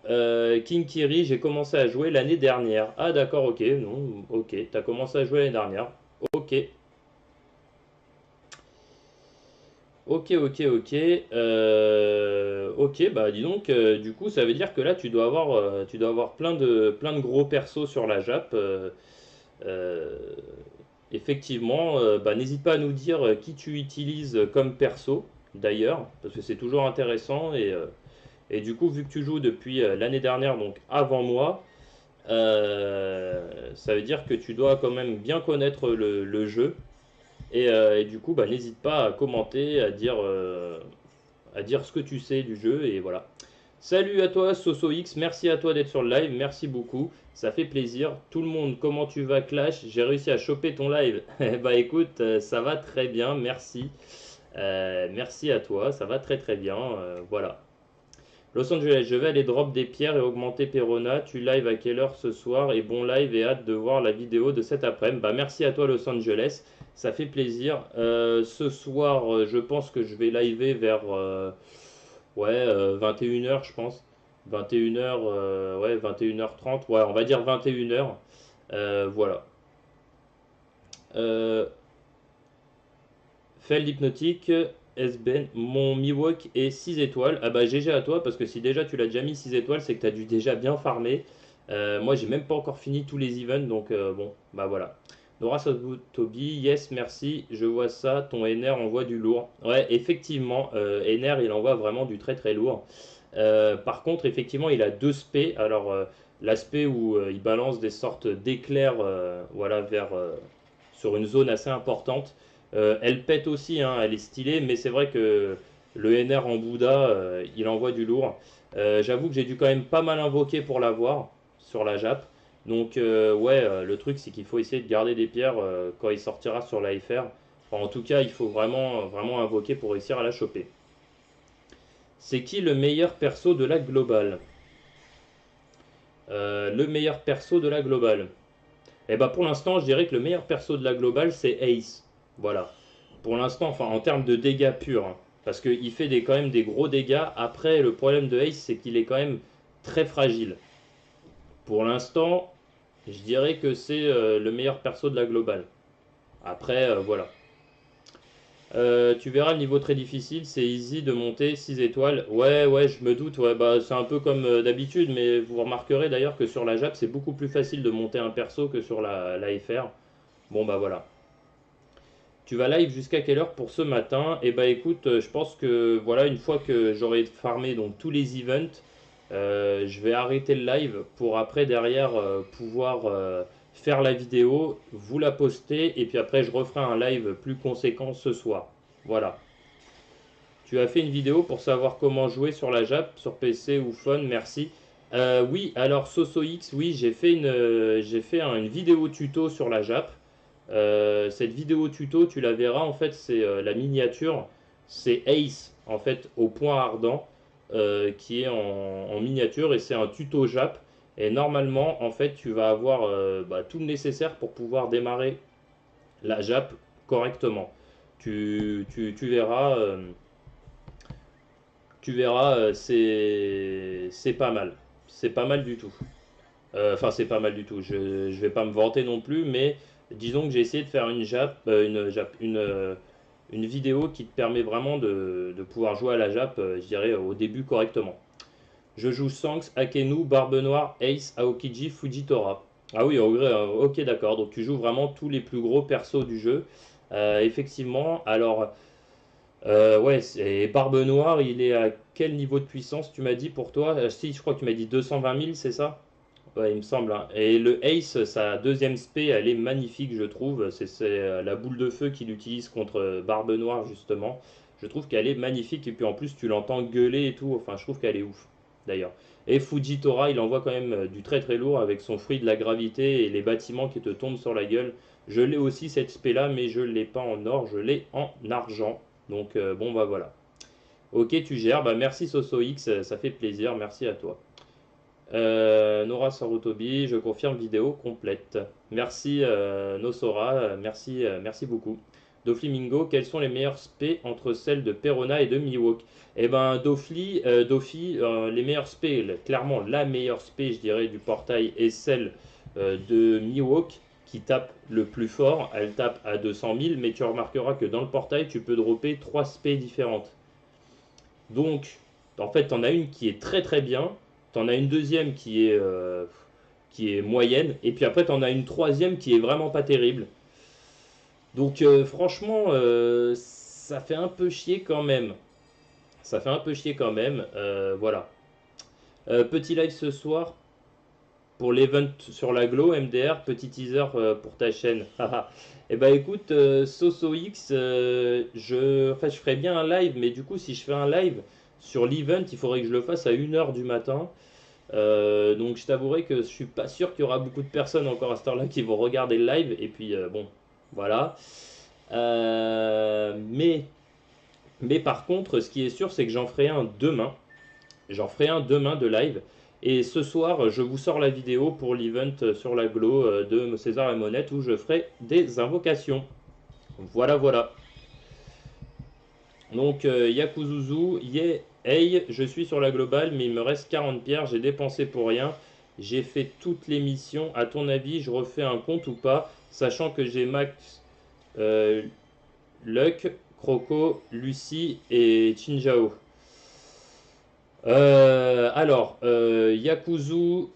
S1: King Kiri, j'ai commencé à jouer l'année dernière. Ah d'accord, ok, non, ok, t'as commencé à jouer l'année dernière. Ok, ok. Ok, bah dis donc, du coup, ça veut dire que là, tu dois avoir plein de gros persos sur la Jap. Euh, Effectivement, bah, n'hésite pas à nous dire qui tu utilises comme perso, d'ailleurs, parce que c'est toujours intéressant. Et du coup, vu que tu joues depuis l'année dernière, donc avant moi, ça veut dire que tu dois quand même bien connaître le jeu. Et du coup, bah, n'hésite pas à commenter, à dire ce que tu sais du jeu. Et voilà. Salut à toi, SosoX. Merci à toi d'être sur le live. Merci beaucoup. Ça fait plaisir. Tout le monde, comment tu vas, Clash? J'ai réussi à choper ton live. Bah écoute, ça va très bien. Merci. Merci à toi. Ça va très très bien. Voilà. Los Angeles, je vais aller drop des pierres et augmenter Perona. Tu live à quelle heure ce soir? Et bon live et hâte de voir la vidéo de cet après-midi. Bah merci à toi Los Angeles, ça fait plaisir. Ce soir, je pense que je vais liver vers 21h je pense. 21h, ouais 21h30, ouais on va dire 21h. Voilà. Euh, Feld hypnotique, S-Ben, mon Miwok est 6 étoiles. Ah bah GG à toi, parce que si déjà tu l'as déjà mis 6 étoiles, c'est que tu as dû déjà bien farmer. Moi j'ai même pas encore fini tous les events, donc bon, bah voilà. Nora Toby, yes, merci, je vois ça, ton NR envoie du lourd. Ouais, effectivement, NR il envoie vraiment du très très lourd. Par contre, effectivement, il a deux spé. Alors, l'aspect où il balance des sortes d'éclairs voilà, sur une zone assez importante. Elle pète aussi, hein, elle est stylée, mais c'est vrai que le NR en Bouddha, il envoie du lourd. J'avoue que j'ai dû quand même pas mal invoquer pour l'avoir sur la Jap. Donc ouais, le truc c'est qu'il faut essayer de garder des pierres quand il sortira sur la FR. Enfin, en tout cas, il faut vraiment invoquer pour réussir à la choper. C'est qui le meilleur perso de la globale? Le meilleur perso de la globale. Et bah pour l'instant, je dirais que le meilleur perso de la globale, c'est Ace. Voilà. Pour l'instant, enfin en termes de dégâts purs, hein. Parce qu'il fait quand même des gros dégâts. Après, le problème de Ace, c'est qu'il est quand même très fragile. Pour l'instant, je dirais que c'est le meilleur perso de la globale. Après, voilà. Tu verras le niveau très difficile, c'est easy de monter 6 étoiles. Ouais, ouais, je me doute, ouais, bah c'est un peu comme d'habitude, mais vous remarquerez d'ailleurs que sur la JAP, c'est beaucoup plus facile de monter un perso que sur la FR. Bon bah voilà. Tu vas live jusqu'à quelle heure pour ce matin? Eh bah écoute, je pense que voilà, une fois que j'aurai farmé donc tous les events, je vais arrêter le live pour après derrière pouvoir faire la vidéo, vous la poster et puis après je referai un live plus conséquent ce soir. Voilà. Tu as fait une vidéo pour savoir comment jouer sur la JAP, sur PC ou phone, merci. Oui, alors SosoX, oui, une vidéo tuto sur la JAP. Cette vidéo tuto, tu la verras, en fait, c'est la miniature. C'est Ace, en fait, au point ardent, qui est en miniature et c'est un tuto JAP. Et normalement, en fait, tu vas avoir bah, tout le nécessaire pour pouvoir démarrer la JAP correctement. Tu verras. Tu verras, c'est pas mal. C'est pas mal du tout. Enfin, c'est pas mal du tout. Je vais pas me vanter non plus, mais disons que j'ai essayé de faire une vidéo qui te permet vraiment de pouvoir jouer à la Jap, je dirais, au début correctement. Je joue Shanks, Akenu, Barbe Noire, Ace, Aokiji, Fujitora. Ah oui, ok, d'accord. Donc tu joues vraiment tous les plus gros persos du jeu. Effectivement, alors. Ouais, et Barbe Noire, il est à quel niveau de puissance tu m'as dit pour toi? Si, je crois que tu m'as dit 220 000, c'est ça? Ouais, il me semble, hein. Et le Ace, sa deuxième spé, elle est magnifique, je trouve. C'est la boule de feu qu'il utilise contre Barbe Noire, justement. Je trouve qu'elle est magnifique. Et puis en plus, tu l'entends gueuler et tout. Enfin, je trouve qu'elle est ouf, d'ailleurs. Et Fujitora, il envoie quand même du très très lourd avec son fruit de la gravité et les bâtiments qui te tombent sur la gueule. Je l'ai aussi cette spé là, mais je ne l'ai pas en or, je l'ai en argent. Donc bon, bah voilà. Ok, tu gères. Bah merci SosoX, ça fait plaisir. Merci à toi. Nora Sarutobi, je confirme vidéo complète. Merci Nosora, merci beaucoup. Doflamingo, quelles sont les meilleures spés entre celles de Perona et de Miwok? Eh ben Dofi, les meilleures spés, clairement la meilleure spé, je dirais, du portail est celle de Miwok qui tape le plus fort. Elle tape à 200 000, mais tu remarqueras que dans le portail, tu peux dropper 3 spés différentes. Donc, en fait, tu en as une qui est très très bien, tu en as une deuxième qui est moyenne, et puis après, tu en as une troisième qui est vraiment pas terrible. Donc, franchement, ça fait un peu chier quand même. Ça fait un peu chier quand même. Voilà. Petit live ce soir pour l'event sur la Glow MDR, petit teaser pour ta chaîne. Eh ben écoute, SosoX, je ferais bien un live, mais du coup, si je fais un live sur l'event, il faudrait que je le fasse à 1h du matin. Donc je t'avouerai que je suis pas sûr qu'il y aura beaucoup de personnes encore à cette heure-là qui vont regarder le live. Et puis bon, voilà. Mais par contre, ce qui est sûr, c'est que j'en ferai un demain. J'en ferai un demain de live. Et ce soir, je vous sors la vidéo pour l'event sur la Glow de César et Monette où je ferai des invocations. Voilà, voilà. Donc, Yakuzuzu, yeah, hey, je suis sur la globale, mais il me reste 40 pierres, j'ai dépensé pour rien. J'ai fait toutes les missions. À ton avis, je refais un compte ou pas, sachant que j'ai Max, euh, Luck, Croco, Lucie et Chinjao. Yakuzu,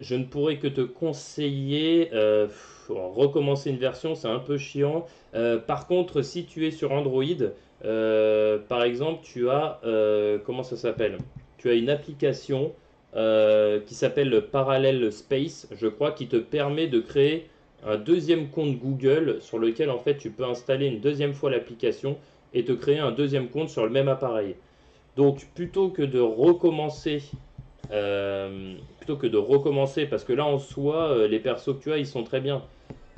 S1: je ne pourrais que te conseiller. Recommencer une version, c'est un peu chiant. Par contre, si tu es sur Android, par exemple, tu as. Comment ça s'appelle? Tu as une application qui s'appelle Parallel Space, je crois, qui te permet de créer un deuxième compte Google sur lequel en fait tu peux installer une deuxième fois l'application et te créer un deuxième compte sur le même appareil. Donc plutôt que de recommencer, parce que là en soi, les persos que tu as, ils sont très bien.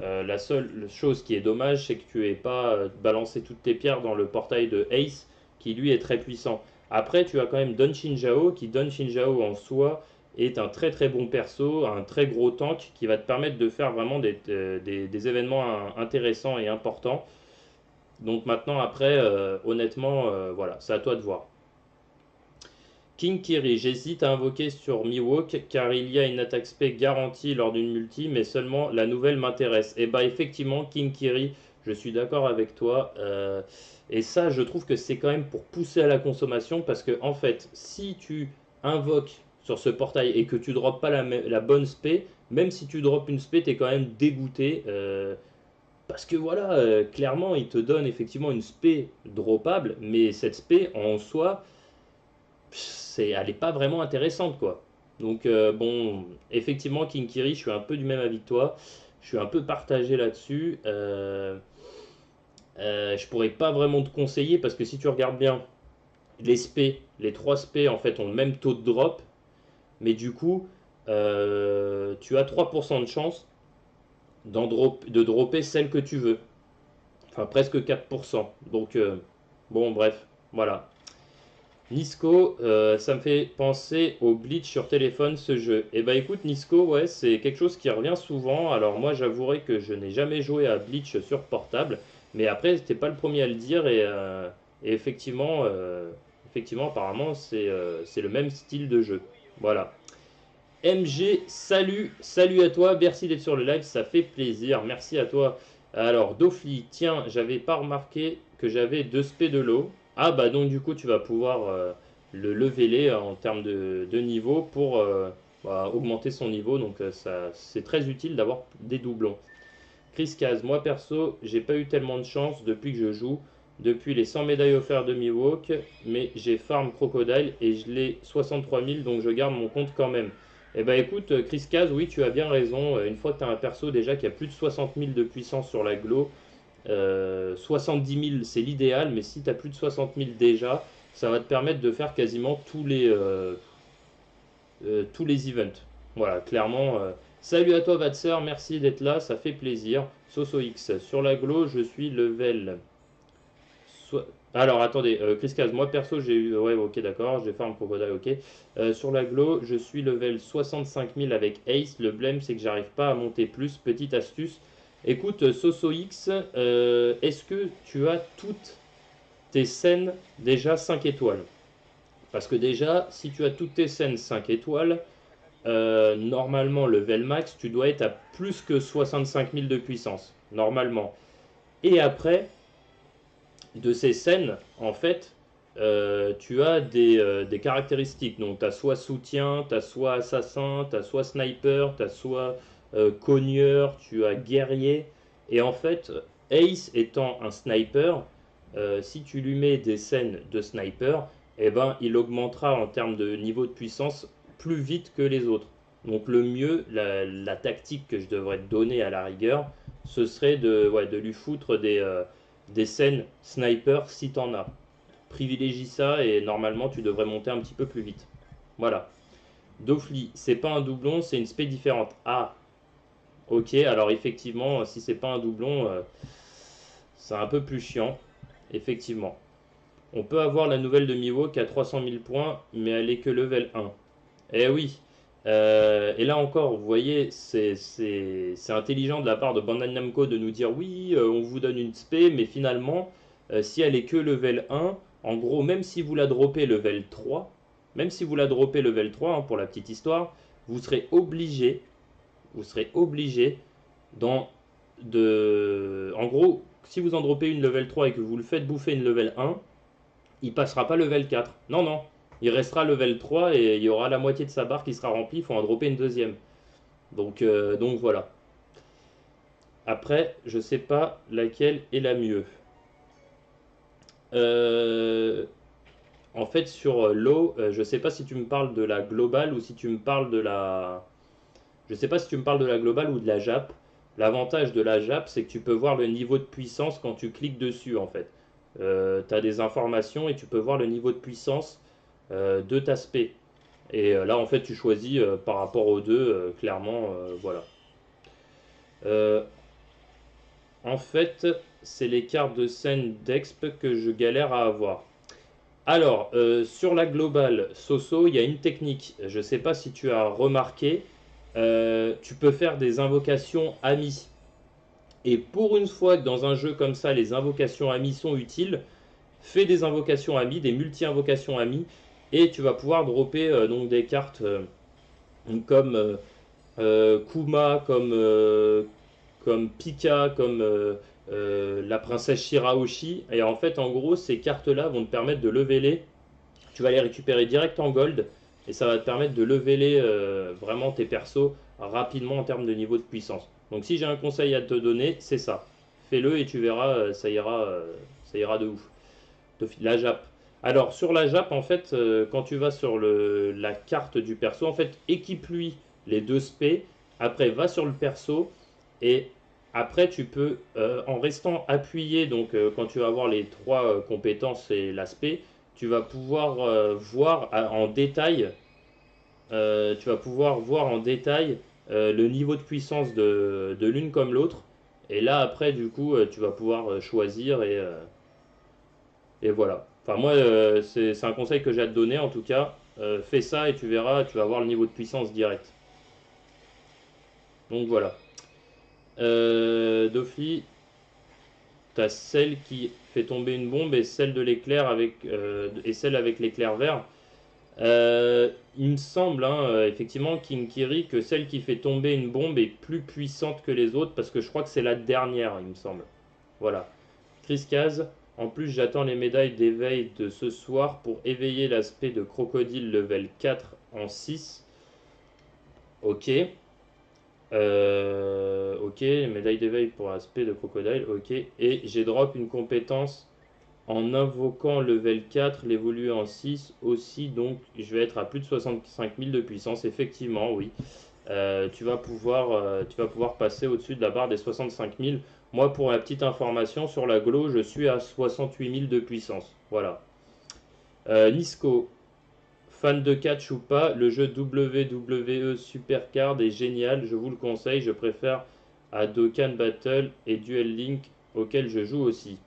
S1: La seule chose qui est dommage, c'est que tu n'aies pas balancé toutes tes pierres dans le portail de Ace, qui lui est très puissant. Après, tu as quand même Don Shinjao, qui Don Shinjao en soi est un très très bon perso, un très gros tank, qui va te permettre de faire vraiment des événements intéressants et importants. Donc maintenant, après, honnêtement, voilà, c'est à toi de voir. King Kiri, j'hésite à invoquer sur Miwok car il y a une attaque spé garantie lors d'une multi, mais seulement la nouvelle m'intéresse. Et bah effectivement, King Kiri, Je suis d'accord avec toi. Et ça, je trouve que c'est quand même pour pousser à la consommation parce que, en fait, si tu invoques sur ce portail et que tu droppes pas la bonne spé, même si tu droppes une spé, tu es quand même dégoûté. Parce que voilà, clairement, il te donne effectivement une spé droppable, mais cette spé en soi, elle est pas vraiment intéressante quoi. Donc bon, effectivement, Kinkiri, je suis un peu du même avis que toi. Je suis un peu partagé là-dessus. Je pourrais pas vraiment te conseiller parce que si tu regardes bien, les spé, les 3 spé en fait ont le même taux de drop, mais du coup, tu as 3% de chance de dropper celle que tu veux. Enfin, presque 4%. Donc, bon, bref, voilà. Nisco, ça me fait penser au Bleach sur téléphone, ce jeu. Et bah écoute, Nisco, ouais, c'est quelque chose qui revient souvent. Alors moi, j'avouerai que je n'ai jamais joué à Bleach sur portable, mais après, c'était pas le premier à le dire et effectivement, apparemment, c'est le même style de jeu. Voilà. MG, salut, salut à toi, merci d'être sur le live, ça fait plaisir, merci à toi. Alors, Dofli, tiens, j'avais pas remarqué que j'avais 2 spé de l'eau. Ah bah donc du coup tu vas pouvoir le leveler en termes de niveau pour augmenter son niveau, donc ça c'est très utile d'avoir des doublons. Chris Caz, moi perso, j'ai pas eu tellement de chance depuis que je joue, depuis les 100 médailles offertes de Mihawk, mais j'ai farm Crocodile et je l'ai 63 000, donc je garde mon compte quand même. Eh ben écoute, Chris Caz, oui, tu as bien raison. Une fois que tu as un perso déjà qui a plus de 60 000 de puissance sur la glo, 70 000 c'est l'idéal, mais si tu as plus de 60 000 déjà, ça va te permettre de faire quasiment tous les events. Voilà, clairement. Salut à toi, Vatser, merci d'être là, ça fait plaisir. Soso X, sur la glo, je suis level. Alors attendez, Chris Caz, moi perso j'ai eu. Ouais, ok, d'accord, j'ai fait un crocodile, ok. Sur la glo, je suis level 65 000 avec Ace. Le blème, c'est que j'arrive pas à monter plus. Petite astuce. Écoute, Soso X, est-ce que tu as toutes tes scènes déjà 5 étoiles? Parce que déjà, si tu as toutes tes scènes 5 étoiles, normalement, level max, tu dois être à plus que 65 000 de puissance. Normalement. Et après, de ces scènes, en fait, tu as des caractéristiques. Donc, tu as soit soutien, tu as soit assassin, tu as soit sniper, tu as soit cogneur, tu as guerrier. Et en fait, Ace étant un sniper, si tu lui mets des scènes de sniper, eh ben, il augmentera en termes de niveau de puissance plus vite que les autres. Donc le mieux, la tactique que je devrais te donner à la rigueur, ce serait de lui foutre des scènes sniper si t'en as. Privilégie ça et normalement tu devrais monter un petit peu plus vite. Voilà. Dofli, c'est pas un doublon, c'est une spé différente. Ah, ok, alors effectivement, si c'est pas un doublon, c'est un peu plus chiant. Effectivement. On peut avoir la nouvelle de Mihawk à 300 000 points, mais elle est que level 1. Eh oui. Et là encore, vous voyez, c'est intelligent de la part de Bandai Namco de nous dire oui, on vous donne une spé, mais finalement, si elle est que level 1, en gros, même si vous la droppez level 3, même si vous la droppez level 3, hein, pour la petite histoire, vous serez obligé, vous serez obligé dans en gros, si vous en droppez une level 3 et que vous le faites bouffer une level 1, il passera pas level 4. Non, non. Il restera level 3 et il y aura la moitié de sa barre qui sera remplie. Il faut en dropper une deuxième. Donc voilà. Après, je sais pas laquelle est la mieux. Euh, En fait, sur l'eau, je sais pas si tu me parles de la globale ou si tu me parles de la. Je sais pas si tu me parles de la globale ou de la JAP. L'avantage de la JAP, c'est que tu peux voir le niveau de puissance quand tu cliques dessus, en fait. Tu as des informations et tu peux voir le niveau de puissance de ta spé. Et là, en fait, tu choisis par rapport aux deux, clairement, voilà. Euh, En fait, c'est les cartes de scène d'exp que je galère à avoir. Alors, sur la globale, Soso, il y a une technique. Je ne sais pas si tu as remarqué, tu peux faire des invocations amis. Et pour une fois que dans un jeu comme ça, les invocations amis sont utiles, fais des invocations amis, des multi-invocations amis, et tu vas pouvoir dropper donc des cartes comme Kuma, comme Pika, comme la princesse Shirahoshi. Et en fait, en gros, ces cartes-là vont te permettre de leveler. Tu vas les récupérer direct en gold. Et ça va te permettre de leveler vraiment tes persos rapidement en termes de niveau de puissance. Donc si j'ai un conseil à te donner, c'est ça. Fais-le et tu verras, ça ira de ouf. La Jap. Alors sur la Jap, en fait, quand tu vas sur la carte du perso, en fait, équipe-lui les deux spé. Après, va sur le perso et après, tu peux, en restant appuyé, donc quand tu vas avoir les trois compétences et l'aspect, tu vas pouvoir voir en détail, tu vas pouvoir voir en détail le niveau de puissance de l'une comme l'autre. Et là, après, du coup, tu vas pouvoir choisir et voilà. Enfin, moi, c'est un conseil que j'ai à te donner en tout cas. Fais ça et tu verras, tu vas avoir le niveau de puissance direct. Donc voilà. Dofli, t'as celle qui fait tomber une bombe et celle de l'éclair et celle avec l'éclair vert. Il me semble, hein, effectivement, King Kiri, que celle qui fait tomber une bombe est plus puissante que les autres parce que je crois que c'est la dernière, il me semble. Voilà. Chris Caz, en plus j'attends les médailles d'éveil de ce soir pour éveiller l'aspect de crocodile level 4 en 6. Ok. Ok, médaille d'éveil pour l'aspect de crocodile. Ok. Et j'ai drop une compétence en invoquant level 4, l'évoluer en 6 aussi. Donc je vais être à plus de 65 000 de puissance. Effectivement, oui. Tu vas pouvoir passer au-dessus de la barre des 65 000. Moi, pour la petite information, sur la Glo, je suis à 68 000 de puissance. Voilà. Nisco, fan de catch ou pas, le jeu WWE Supercard est génial. Je vous le conseille. Je préfère à Dokkan Battle et Duel Link auquel je joue aussi.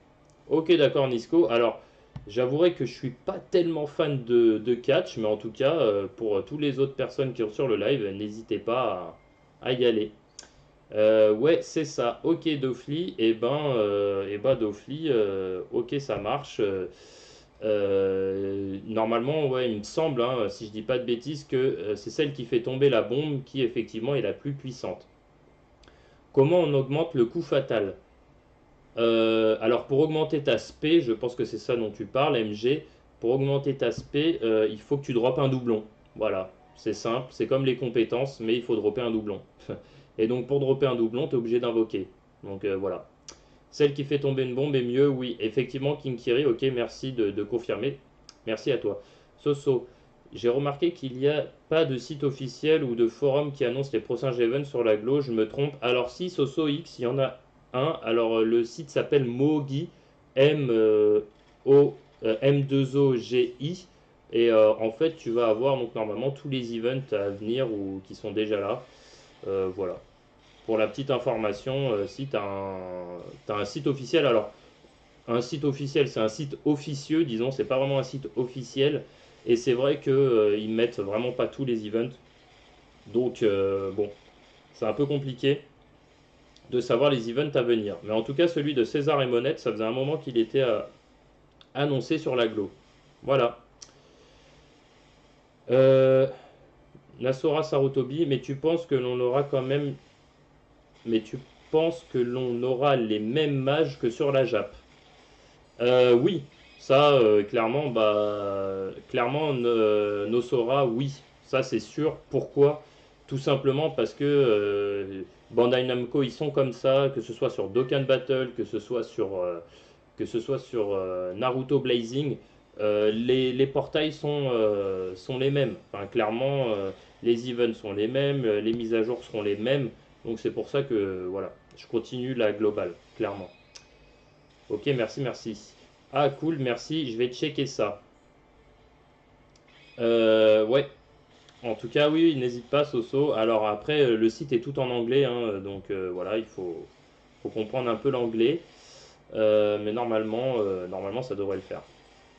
S1: Ok, d'accord, Nisco. Alors, j'avouerai que je suis pas tellement fan de catch, mais en tout cas, pour tous les autres personnes qui sont sur le live, n'hésitez pas à y aller. Ouais, c'est ça. Ok, Dofli. Et ben Dofli, ok, ça marche. Normalement, ouais, il me semble, hein, si je dis pas de bêtises, que c'est celle qui fait tomber la bombe qui effectivement est la plus puissante. Comment on augmente le coup fatal? Alors pour augmenter ta spé, je pense que c'est ça dont tu parles, MG. Pour augmenter ta spé, il faut que tu droppes un doublon. Voilà, c'est simple, c'est comme les compétences, mais il faut dropper un doublon. Et donc pour dropper un doublon, tu es obligé d'invoquer. Donc voilà. Celle qui fait tomber une bombe est mieux, oui. Effectivement, Kinkiri, ok, merci de confirmer. Merci à toi. Soso, j'ai remarqué qu'il n'y a pas de site officiel ou de forum qui annonce les prochains events sur la Glo, je me trompe. Alors si, Soso X, il y en a un. Alors le site s'appelle Mogi, M2OGI. Et en fait, tu vas avoir donc normalement tous les events à venir ou qui sont déjà là. Voilà. Pour la petite information, si tu as un site officiel, alors un site officiel, c'est un site officieux, disons, c'est pas vraiment un site officiel. Et c'est vrai qu'ils mettent vraiment pas tous les events. Donc, bon, c'est un peu compliqué de savoir les events à venir. Mais en tout cas, celui de César et Monette, ça faisait un moment qu'il était annoncé sur la Glo. Voilà. Euh, Nasora Sarutobi, mais tu penses que l'on aura quand même. Mais tu penses que l'on aura les mêmes mages que sur la Jap? Oui, ça, clairement, Nosora, oui, ça c'est sûr. Pourquoi? Tout simplement parce que Bandai Namco, ils sont comme ça, que ce soit sur Dokkan Battle, que ce soit sur Naruto Blazing, les portails sont les mêmes. Enfin, clairement, les events sont les mêmes, les mises à jour seront les mêmes. Donc c'est pour ça que voilà, je continue la globale, clairement. Ok, merci, merci. Ah, cool, merci. Je vais checker ça. Ouais. En tout cas, oui, oui, n'hésite pas, Soso. Alors après, le site est tout en anglais, hein, donc voilà, faut comprendre un peu l'anglais. Mais normalement, ça devrait le faire.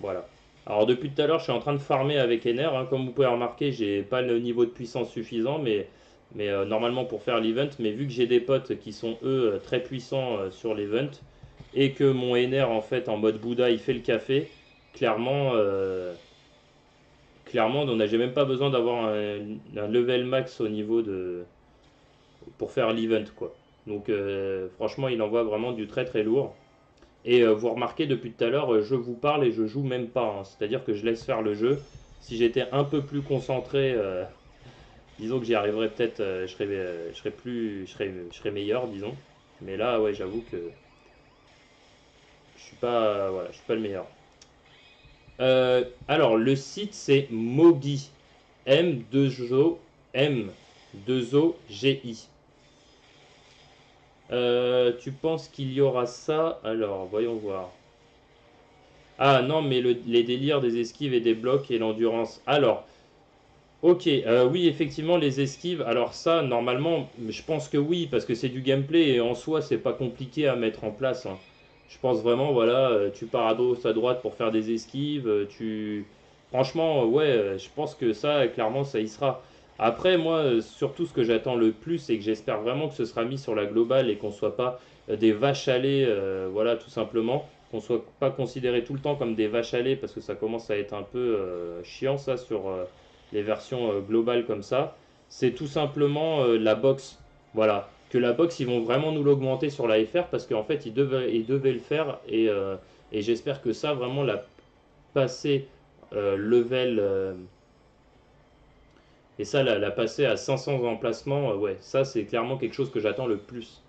S1: Voilà. Alors depuis tout à l'heure, je suis en train de farmer avec Ener, hein. Comme vous pouvez remarquer, j'ai pas le niveau de puissance suffisant, mais normalement pour faire l'event. Mais vu que j'ai des potes qui sont eux très puissants sur l'event, et que mon Ener en fait en mode Bouddha il fait le café, clairement, clairement, j'ai même pas besoin d'avoir un level max au niveau de pour faire l'event quoi. Donc franchement, il envoie vraiment du très très lourd. Et vous remarquez depuis tout à l'heure, je vous parle et je joue même pas, hein. C'est-à-dire que je laisse faire le jeu. Si j'étais un peu plus concentré, disons que j'y arriverais peut-être, je serais meilleur, disons. Mais là, ouais, j'avoue que je suis pas, voilà, je suis pas le meilleur. Alors, le site c'est Mogi, M2O, M2OGI. Tu penses qu'il y aura ça? Alors, voyons voir. Ah non, mais les délires des esquives et des blocs et l'endurance. Alors, ok, oui, effectivement, les esquives. Alors ça, normalement, je pense que oui, parce que c'est du gameplay et en soi, c'est pas compliqué à mettre en place, hein. Je pense vraiment, voilà, tu pars à gauche, à droite pour faire des esquives. Franchement, ouais, je pense que ça, clairement, ça y sera. Après, moi, surtout, ce que j'attends le plus, c'est que j'espère vraiment que ce sera mis sur la globale et qu'on soit pas des vaches à lait, voilà, tout simplement. Qu'on soit pas considéré tout le temps comme des vaches à lait, parce que ça commence à être un peu chiant, ça, sur les versions globales comme ça, c'est tout simplement la box. Voilà. Que la box, ils vont vraiment nous l'augmenter sur la FR parce qu'en fait, ils devaient le faire et j'espère que ça, vraiment, la passer level et ça, la passer à 500 emplacements, ouais, ça, c'est clairement quelque chose que j'attends le plus.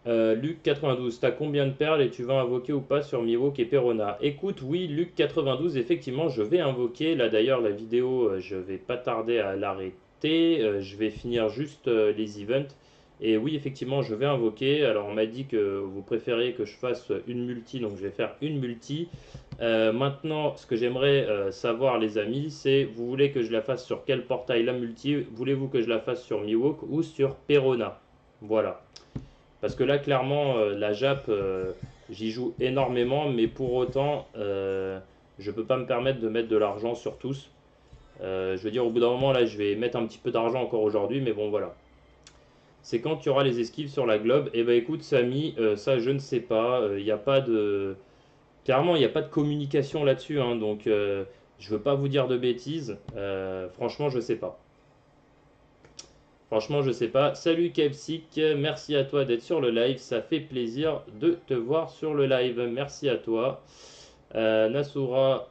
S1: Luc 92, t'as combien de perles et tu vas invoquer ou pas sur Miwok et Perona? Écoute, oui, Luc 92, effectivement, je vais invoquer. Là d'ailleurs, la vidéo, je vais pas tarder à l'arrêter. Je vais finir juste les events. Et oui, effectivement, je vais invoquer. Alors, on m'a dit que vous préfériez que je fasse une multi, donc je vais faire une multi. Maintenant, ce que j'aimerais savoir, les amis, c'est vous voulez que je la fasse sur quel portail la multi? Voulez-vous que je la fasse sur Miwok ou sur Perona? Voilà. Parce que là, clairement, la Jap, j'y joue énormément, mais pour autant, je peux pas me permettre de mettre de l'argent sur tous. Je veux dire, au bout d'un moment, là, je vais mettre un petit peu d'argent encore aujourd'hui, mais bon, voilà. C'est quand tu auras les esquives sur la globe. Eh ben écoute, Samy, ça, je ne sais pas. Il n'y a pas de. Clairement, il n'y a pas de communication là-dessus, hein, donc je veux pas vous dire de bêtises. Franchement, je sais pas. Franchement, je sais pas. Salut Kevsik, merci à toi d'être sur le live. Ça fait plaisir de te voir sur le live. Merci à toi. Nosora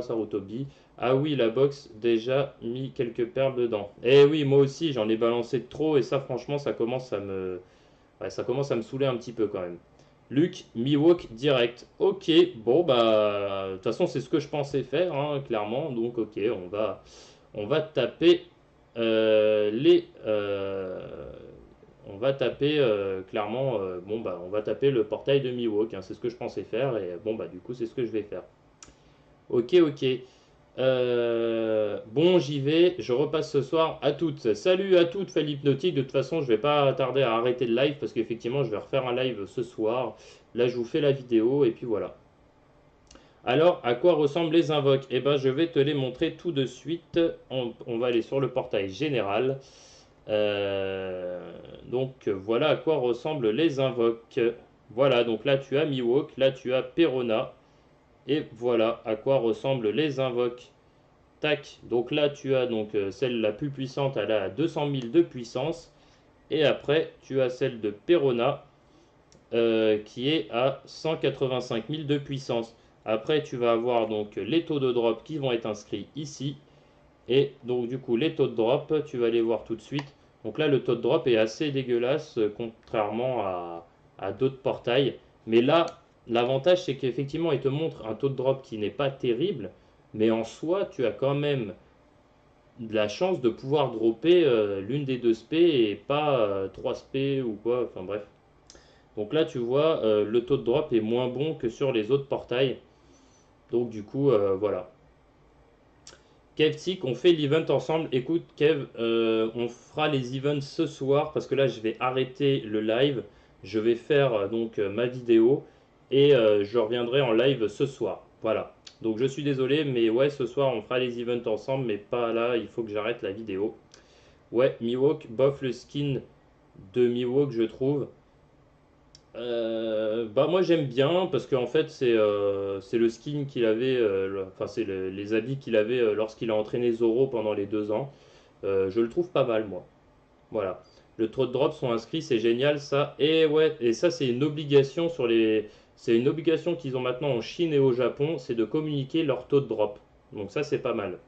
S1: Sarutobi. Ah oui, la box, déjà mis quelques perles dedans. Eh oui, moi aussi, j'en ai balancé trop et ça, franchement, ouais, ça commence à me saouler un petit peu quand même. Luc, Miwok direct. Ok, bon, bah, de toute façon, c'est ce que je pensais faire, hein, clairement. Donc, ok, on va taper les. On va taper clairement. Bon, bah, on va taper le portail de Miwok, hein, c'est ce que je pensais faire. Et bon, bah, du coup, c'est ce que je vais faire. Ok, ok. Bon, j'y vais. Je repasse ce soir à toutes. Salut à toutes, Fall Hypnotique. De toute façon, je vais pas tarder à arrêter le live parce qu'effectivement, je vais refaire un live ce soir. Là, je vous fais la vidéo et puis voilà. Alors, à quoi ressemblent les invoques? Eh ben, je vais te les montrer tout de suite. On va aller sur le portail général. Euh, donc, voilà à quoi ressemblent les invoques. Voilà, donc là, tu as Miwok, là, tu as Perona. Et voilà à quoi ressemblent les invoques. Tac, donc là, tu as donc celle la plus puissante, elle a 200 000 de puissance. Et après, tu as celle de Perona qui est à 185 000 de puissance. Après, tu vas avoir donc les taux de drop qui vont être inscrits ici. Et donc, du coup, les taux de drop, tu vas les voir tout de suite. Donc là, le taux de drop est assez dégueulasse, contrairement à d'autres portails. Mais là, l'avantage, c'est qu'effectivement, il te montre un taux de drop qui n'est pas terrible. Mais en soi, tu as quand même de la chance de pouvoir dropper l'une des deux spé et pas 3 spé ou quoi. Enfin bref. Donc là, tu vois, le taux de drop est moins bon que sur les autres portails. Donc du coup, voilà. Kev, on fait l'event ensemble. Écoute, Kev, on fera les events ce soir parce que là, je vais arrêter le live. Je vais faire donc ma vidéo et je reviendrai en live ce soir. Voilà. Donc je suis désolé, mais ouais, ce soir, on fera les events ensemble, mais pas là. Il faut que j'arrête la vidéo. Ouais, Miwok, bof le skin de Miwok, je trouve. Bah moi j'aime bien parce qu'en fait c'est le skin qu'il avait, enfin c'est les habits qu'il avait lorsqu'il a entraîné Zoro pendant les 2 ans. Je le trouve pas mal moi. Voilà. Le taux de drop sont inscrits, c'est génial ça. Et ouais, et ça c'est une obligation sur les. C'est une obligation qu'ils ont maintenant en Chine et au Japon, c'est de communiquer leur taux de drop. Donc ça c'est pas mal.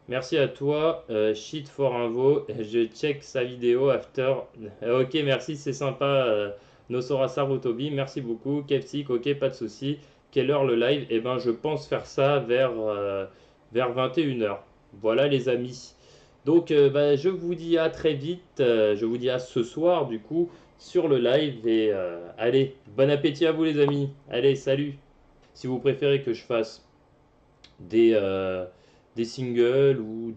S1: Merci à toi, Shit for Invo. Je check sa vidéo after. Ok, merci, c'est sympa. Nosora Sarutobi, merci beaucoup. Kefsik, ok, pas de souci. Quelle heure le live? Eh ben, je pense faire ça vers 21 h. Voilà, les amis. Donc, bah, je vous dis à très vite. Je vous dis à ce soir, du coup, sur le live. Et allez, bon appétit à vous, les amis. Allez, salut. Si vous préférez que je fasse des, euh, des singles ou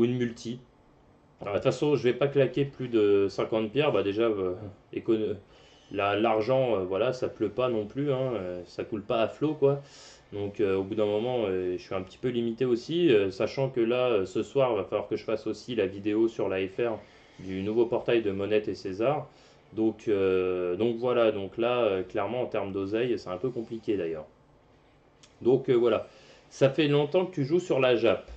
S1: une multi. Alors, de toute façon, je vais pas claquer plus de 50 pierres. Bah, déjà, l'argent, voilà, ça pleut pas non plus, hein, ça coule pas à flot, quoi. Donc, au bout d'un moment, je suis un petit peu limité aussi, sachant que là, ce soir, il va falloir que je fasse aussi la vidéo sur la FR du nouveau portail de Monette et César. Donc voilà, donc là, clairement, en termes d'oseille, c'est un peu compliqué d'ailleurs. Donc voilà, ça fait longtemps que tu joues sur la Jap.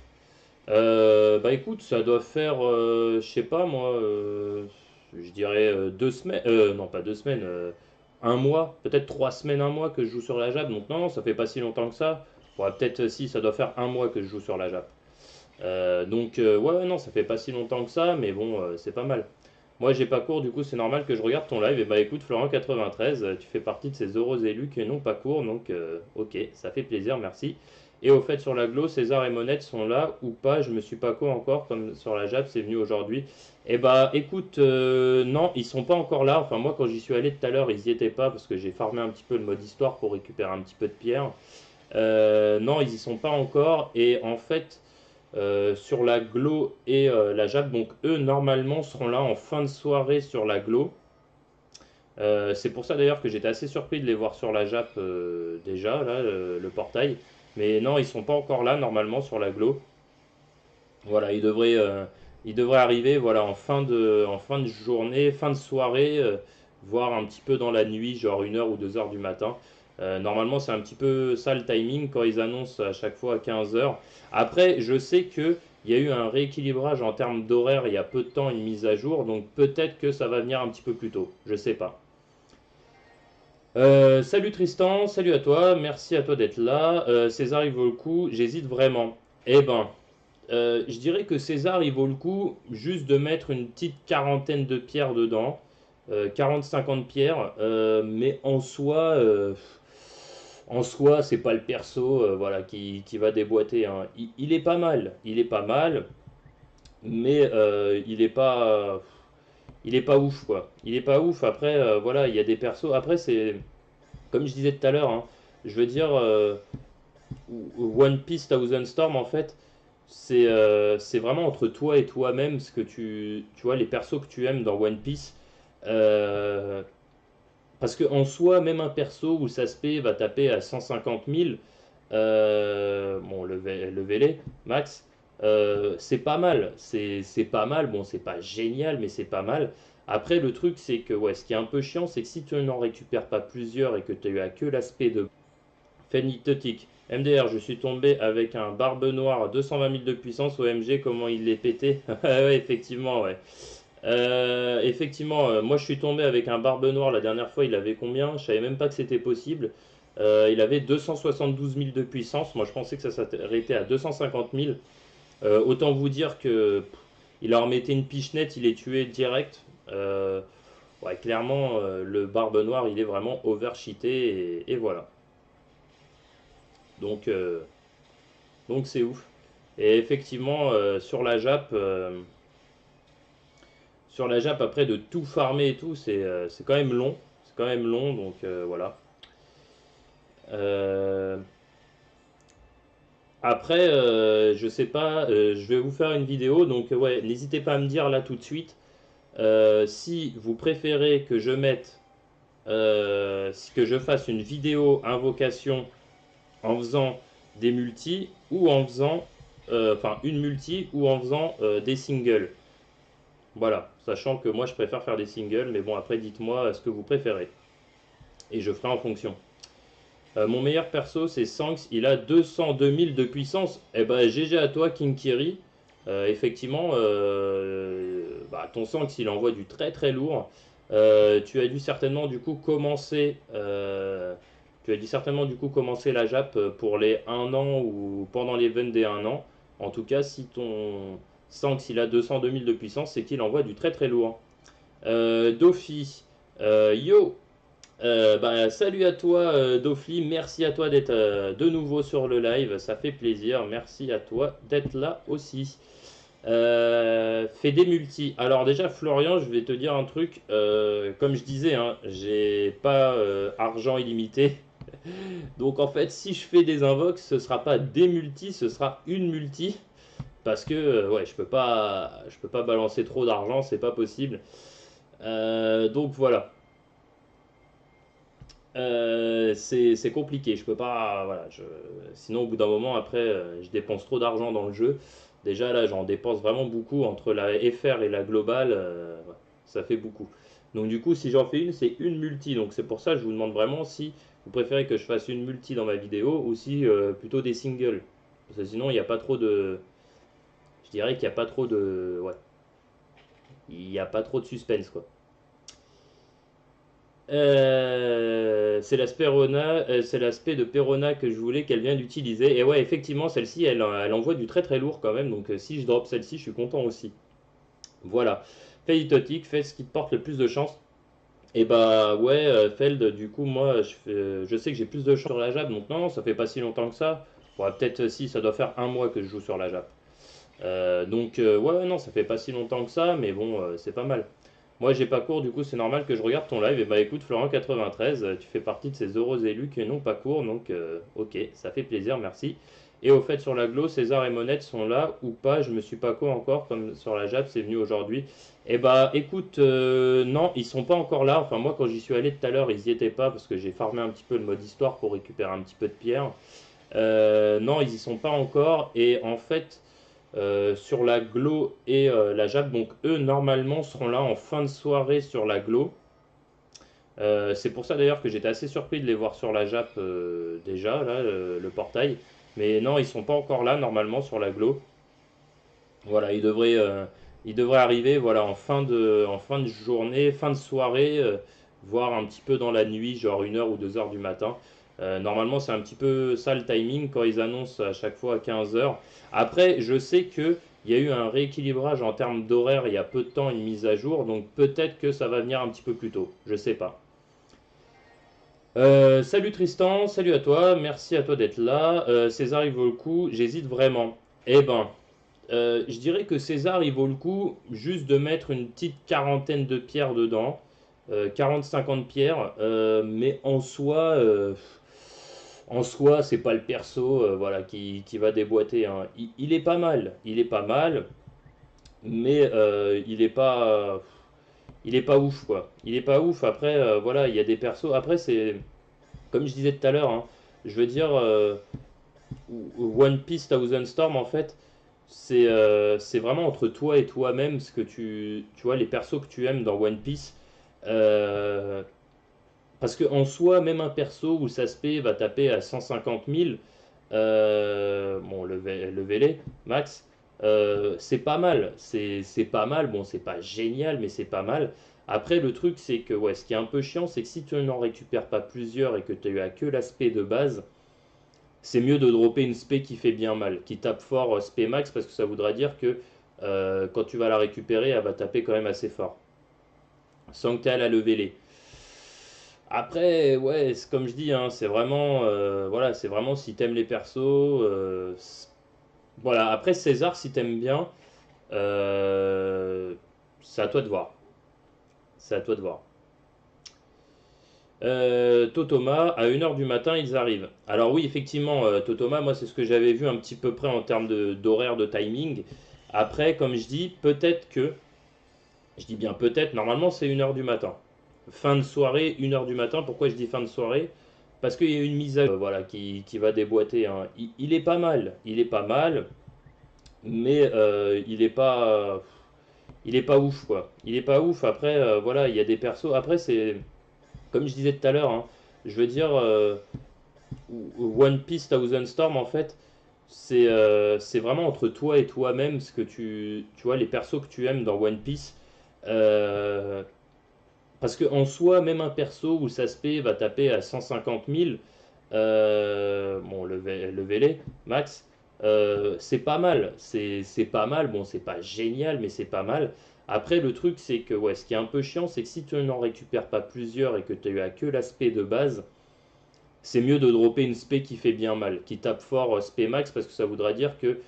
S1: Bah écoute, ça doit faire, je sais pas moi, je dirais 2 semaines, non pas 2 semaines, un mois, peut-être 3 semaines, un mois que je joue sur la Jap. Donc non, ça fait pas si longtemps que ça. Ouais, peut-être si, ça doit faire un mois que je joue sur la Jap. Ouais, non, ça fait pas si longtemps que ça, mais bon, c'est pas mal. Moi, j'ai pas cours, du coup, c'est normal que je regarde ton live. Et bah écoute, Florent93, tu fais partie de ces heureux élus qui n'ont pas cours, donc ok, ça fait plaisir, merci. Et au fait, sur la Glo, César et Monette sont là ou pas? Je me suis pas cours encore, comme sur la Jap, c'est venu aujourd'hui. Et bah écoute, non, ils sont pas encore là. Enfin, moi, quand j'y suis allé tout à l'heure, ils y étaient pas parce que j'ai farmé un petit peu le mode histoire pour récupérer un petit peu de pierre. Non, ils y sont pas encore. Et en fait, sur la Glo et la Jap, donc eux, normalement, seront là en fin de soirée sur la Glo. C'est pour ça d'ailleurs que j'étais assez surpris de les voir sur la Jap déjà, là, le portail. Mais non, ils sont pas encore là normalement sur la Glo. Voilà, ils devraient arriver voilà, en fin de journée, fin de soirée, voire un petit peu dans la nuit, genre 1 h ou 2 h du matin. Normalement, c'est un petit peu ça le timing quand ils annoncent à chaque fois à 15 h. Après, je sais que il y a eu un rééquilibrage en termes d'horaire il y a peu de temps, une mise à jour, donc peut-être que ça va venir un petit peu plus tôt. Je sais pas. Salut Tristan, salut à toi, merci à toi d'être là. César, il vaut le coup, j'hésite vraiment. Eh ben, je dirais que César, il vaut le coup juste de mettre une petite quarantaine de pierres dedans, 40-50 pierres, mais en soi, c'est pas le perso, voilà, qui va déboîter, hein. Il est pas mal, mais il est pas ouf, quoi. Il est pas ouf. Après, voilà, il y a des persos. Après, c'est comme je disais tout à l'heure, hein, je veux dire, One Piece Thousand Storm, en fait, c'est vraiment entre toi et toi-même ce que tu vois, les persos que tu aimes dans One Piece. Euh, Parce que en soi, même un perso où ça se paie va taper à 150 000, bon, le Vélé, max, c'est pas mal. C'est pas mal. Bon, c'est pas génial, mais c'est pas mal. Après, le truc, c'est que ouais, ce qui est un peu chiant, c'est que si tu n'en récupères pas plusieurs et que tu as que l'aspect de Phénitotique. MDR, je suis tombé avec un barbe noire à 220 000 de puissance. OMG, comment il l'est pété. Ouais, effectivement, ouais. Effectivement, moi je suis tombé avec un barbe noire la dernière fois. Il avait combien? Je savais même pas que c'était possible. Il avait 272 000 de puissance. Moi je pensais que ça s'arrêtait à 250 000. Autant vous dire que il leur mettait une pichenette, il est tué direct. Ouais, clairement, le barbe noire il est vraiment overcheaté et voilà. Donc, donc c'est ouf. Et effectivement, sur la Jap, après de tout farmer et tout, c'est quand même long. C'est quand même long, donc voilà. Euh, Après, je sais pas, je vais vous faire une vidéo, donc ouais, n'hésitez pas à me dire là tout de suite si vous préférez que je mette, que je fasse une vidéo invocation en faisant des multis ou en faisant, enfin une multi ou en faisant des singles. Voilà, sachant que moi je préfère faire des singles, mais bon après dites-moi ce que vous préférez et je ferai en fonction. Mon meilleur perso c'est Sanks, il a 202 000 de puissance. Eh ben GG à toi King Kiri. Effectivement, bah, ton Sanx il envoie du très très lourd. Tu as dû certainement du coup commencer la Jap pour les 1 an ou pendant l'event des 1 an. En tout cas, si ton Sanx il a 202 000 de puissance, c'est qu'il envoie du très très lourd. Dofi, yo, bah, salut à toi Dofli, merci à toi d'être de nouveau sur le live, ça fait plaisir, merci à toi d'être là aussi. Fais des multis. Alors déjà Florian, je vais te dire un truc, comme je disais, hein, j'ai pas argent illimité. Donc en fait si je fais des invoques, ce sera pas des multis, ce sera une multi. Parce que ouais, je peux pas balancer trop d'argent, c'est pas possible. Donc voilà. C'est compliqué, je peux pas. Voilà, sinon, au bout d'un moment, après, je dépense trop d'argent dans le jeu. Déjà, là, j'en dépense vraiment beaucoup entre la FR et la globale, ouais, ça fait beaucoup. Donc, du coup, si j'en fais une, c'est une multi. Donc, c'est pour ça que je vous demande vraiment si vous préférez que je fasse une multi dans ma vidéo ou si plutôt des singles. Parce que sinon, il n'y a pas trop de. Je dirais qu'il n'y a pas trop de. Ouais, il n'y a pas trop de suspense, quoi. C'est l'aspect de Perona que je voulais qu'elle vienne d'utiliser. Et ouais, effectivement, celle-ci, elle envoie du très très lourd quand même. Donc si je drop celle-ci, je suis content aussi. Voilà. Feitotic, fais ce qui te porte le plus de chance. Et bah ouais, Feld, du coup, moi, je sais que j'ai plus de chance sur la Jab. Donc non, ça fait pas si longtemps que ça. Ouais, peut-être si, ça doit faire 1 mois que je joue sur la Jab. Ouais, non, ça fait pas si longtemps que ça, mais bon, c'est pas mal. Moi, j'ai pas cours, du coup, c'est normal que je regarde ton live. Et bah écoute, Florent93, tu fais partie de ces heureux élus qui n'ont pas cours, donc ok, ça fait plaisir, merci. Et au fait, sur la Glo, César et Monette sont là ou pas? Je me suis pas cours encore, comme sur la Jap, c'est venu aujourd'hui. Et bah écoute, non, ils sont pas encore là. Enfin, moi, quand j'y suis allé tout à l'heure, ils y étaient pas parce que j'ai farmé un petit peu le mode histoire pour récupérer un petit peu de pierre. Non, ils y sont pas encore. Et en fait, sur la Glo et la Jap, donc eux, normalement, seront là en fin de soirée sur la Glo. C'est pour ça d'ailleurs que j'étais assez surpris de les voir sur la Jap déjà, là, le portail. Mais non, ils sont pas encore là normalement sur la Glo. Voilà, ils devraient arriver voilà, en fin de journée, fin de soirée, voire un petit peu dans la nuit, genre 1 heure ou 2 heures du matin. Normalement, c'est un petit peu ça le timing quand ils annoncent à chaque fois à 15 heures. Après, je sais que il y a eu un rééquilibrage en termes d'horaire il y a peu de temps, une mise à jour, donc peut-être que ça va venir un petit peu plus tôt. Je sais pas. Salut Tristan, salut à toi, merci à toi d'être là. César, il vaut le coup, j'hésite vraiment. Eh ben, je dirais que César, il vaut le coup juste de mettre une petite quarantaine de pierres dedans, 40-50 pierres, mais en soi, c'est pas le perso, voilà, qui va déboîter, hein. Il est pas mal, mais il est pas ouf quoi. Il est pas ouf. Après, voilà, il y a des persos. Après, c'est comme je disais tout à l'heure, hein, je veux dire, One Piece Thousand Storm, en fait, c'est vraiment entre toi et toi-même ce que tu vois, les persos que tu aimes dans One Piece. Euh, Parce que en soi, même un perso où ça se paie va taper à 150 000, bon, le Vélé, max, c'est pas mal. C'est pas mal. Bon, c'est pas génial, mais c'est pas mal. Après, le truc, c'est que ouais, ce qui est un peu chiant, c'est que si tu n'en récupères pas plusieurs et que tu as que l'aspect de base, c'est mieux de dropper une spé qui fait bien mal, qui tape fort spé max, parce que ça voudra dire que quand tu vas la récupérer, elle va taper quand même assez fort, sans que tu aies à la lever les. Après, ouais, comme je dis, hein, c'est vraiment, voilà, c'est vraiment si t'aimes les persos, voilà. Après César, si t'aimes bien, euh, c'est à toi de voir. C'est à toi de voir. Totoma, à 1 heure du matin, ils arrivent. Alors oui, effectivement, Totoma, moi c'est ce que j'avais vu un petit peu près en termes d'horaire, de timing. Après, comme je dis, peut-être que, je dis bien peut-être, normalement c'est 1 heure du matin. Fin de soirée, 1 heure du matin. Pourquoi je dis fin de soirée? Parce qu'il y a une mise à jour, voilà, qui va déboîter, hein. Il est pas mal, mais il est pas ouf quoi. Il est pas ouf. Après, voilà, il y a des persos. Après, c'est comme je disais tout à l'heure, hein, je veux dire, One Piece Thousand Storm, en fait, c'est vraiment entre toi et toi-même ce que tu vois, les persos que tu aimes dans One Piece. Euh, Parce qu'en soi, même un perso où sa spé va taper à 150 000, bon, le Vélé, max, c'est pas mal. C'est pas mal. Bon, c'est pas génial, mais c'est pas mal. Après, le truc, c'est que ouais, ce qui est un peu chiant, c'est que si tu n'en récupères pas plusieurs et que tu as que l'aspect de base, c'est mieux de dropper une spé qui fait bien mal, qui tape fort spé max, parce que ça voudra dire que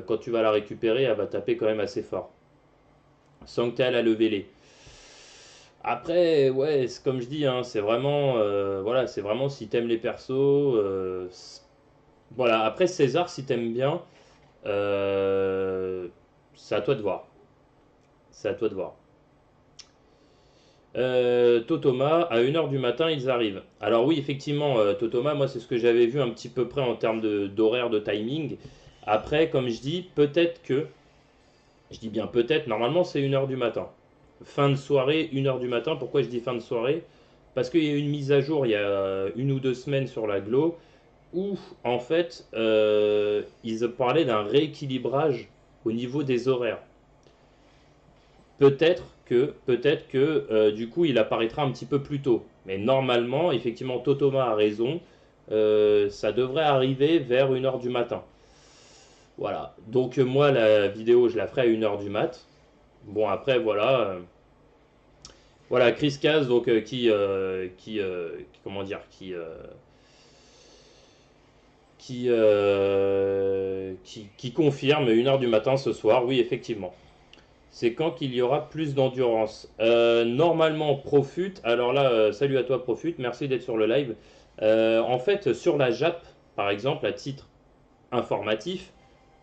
S1: quand tu vas la récupérer, elle va taper quand même assez fort, sans que tu aies à la lever les. Après, ouais, comme je dis, hein, c'est vraiment, voilà, c'est vraiment si t'aimes les persos, voilà. Après César, si t'aimes bien, euh, c'est à toi de voir. C'est à toi de voir. Totoma, à 1 heure du matin, ils arrivent. Alors oui, effectivement, Totoma, moi c'est ce que j'avais vu un petit peu près en termes d'horaire, de timing. Après, comme je dis, peut-être que, je dis bien peut-être, normalement c'est 1 heure du matin. Fin de soirée, 1 heure du matin. Pourquoi je dis fin de soirée? Parce qu'il y a eu une mise à jour il y a 1 ou 2 semaines sur la Glo où en fait ils parlaient d'un rééquilibrage au niveau des horaires. Peut-être que du coup il apparaîtra un petit peu plus tôt. Mais normalement, effectivement, Totoma a raison. Ça devrait arriver vers 1 heure du matin. Voilà. Donc moi la vidéo je la ferai à 1 heure du mat. Bon après voilà. Voilà Chris Caz donc comment dire qui confirme 1 heure du matin ce soir. Oui effectivement. C'est quand qu'il y aura plus d'endurance. Normalement, Profut. Alors là, salut à toi, Profut. Merci d'être sur le live. En fait, sur la JAP, par exemple, à titre informatif,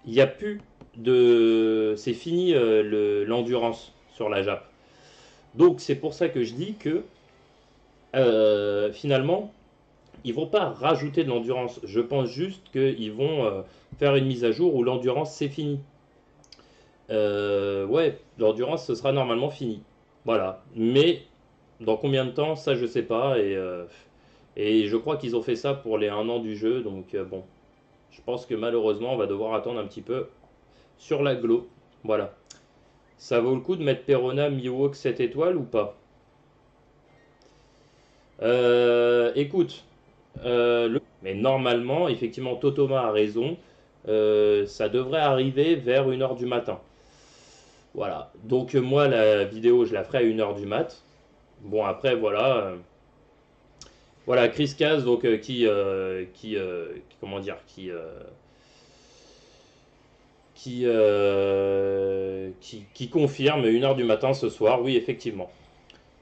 S1: il n'y a plus de. C'est fini l'endurance sur la JAP. Donc, c'est pour ça que je dis que finalement, ils vont pas rajouter de l'endurance. Je pense juste qu'ils vont faire une mise à jour où l'endurance c'est fini. Ouais, l'endurance ce sera normalement fini. Voilà. Mais dans combien de temps, ça je sais pas. Et je crois qu'ils ont fait ça pour les 1 an du jeu. Donc bon, je pense que malheureusement on va devoir attendre un petit peu sur la glo. Voilà. Ça vaut le coup de mettre Perona Miwok 7 étoiles ou pas? Écoute, mais normalement, effectivement, Totoma a raison. Ça devrait arriver vers 1 heure du matin. Voilà. Donc moi, la vidéo, je la ferai à 1 heure du mat. Bon, après, voilà. Voilà, Chris Caz, donc comment dire, qui confirme 1 heure du matin ce soir. Oui, effectivement.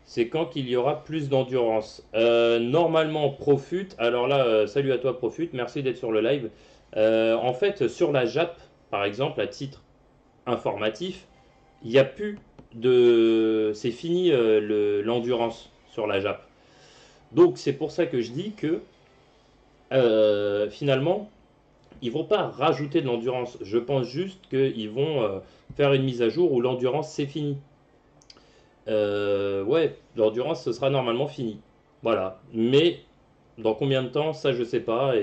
S1: C'est quand qu'il y aura plus d'endurance. Normalement, Profut. Alors là, salut à toi, Profut. Merci d'être sur le live. En fait, sur la JAP, par exemple, à titre informatif, il n'y a plus de. C'est fini l'endurance sur la JAP. Donc, c'est pour ça que je dis que finalement, ils vont pas rajouter de l'endurance. Je pense juste qu'ils vont faire une mise à jour où l'endurance c'est fini. Ouais, l'endurance ce sera normalement fini. Voilà. Mais dans combien de temps, ça je sais pas.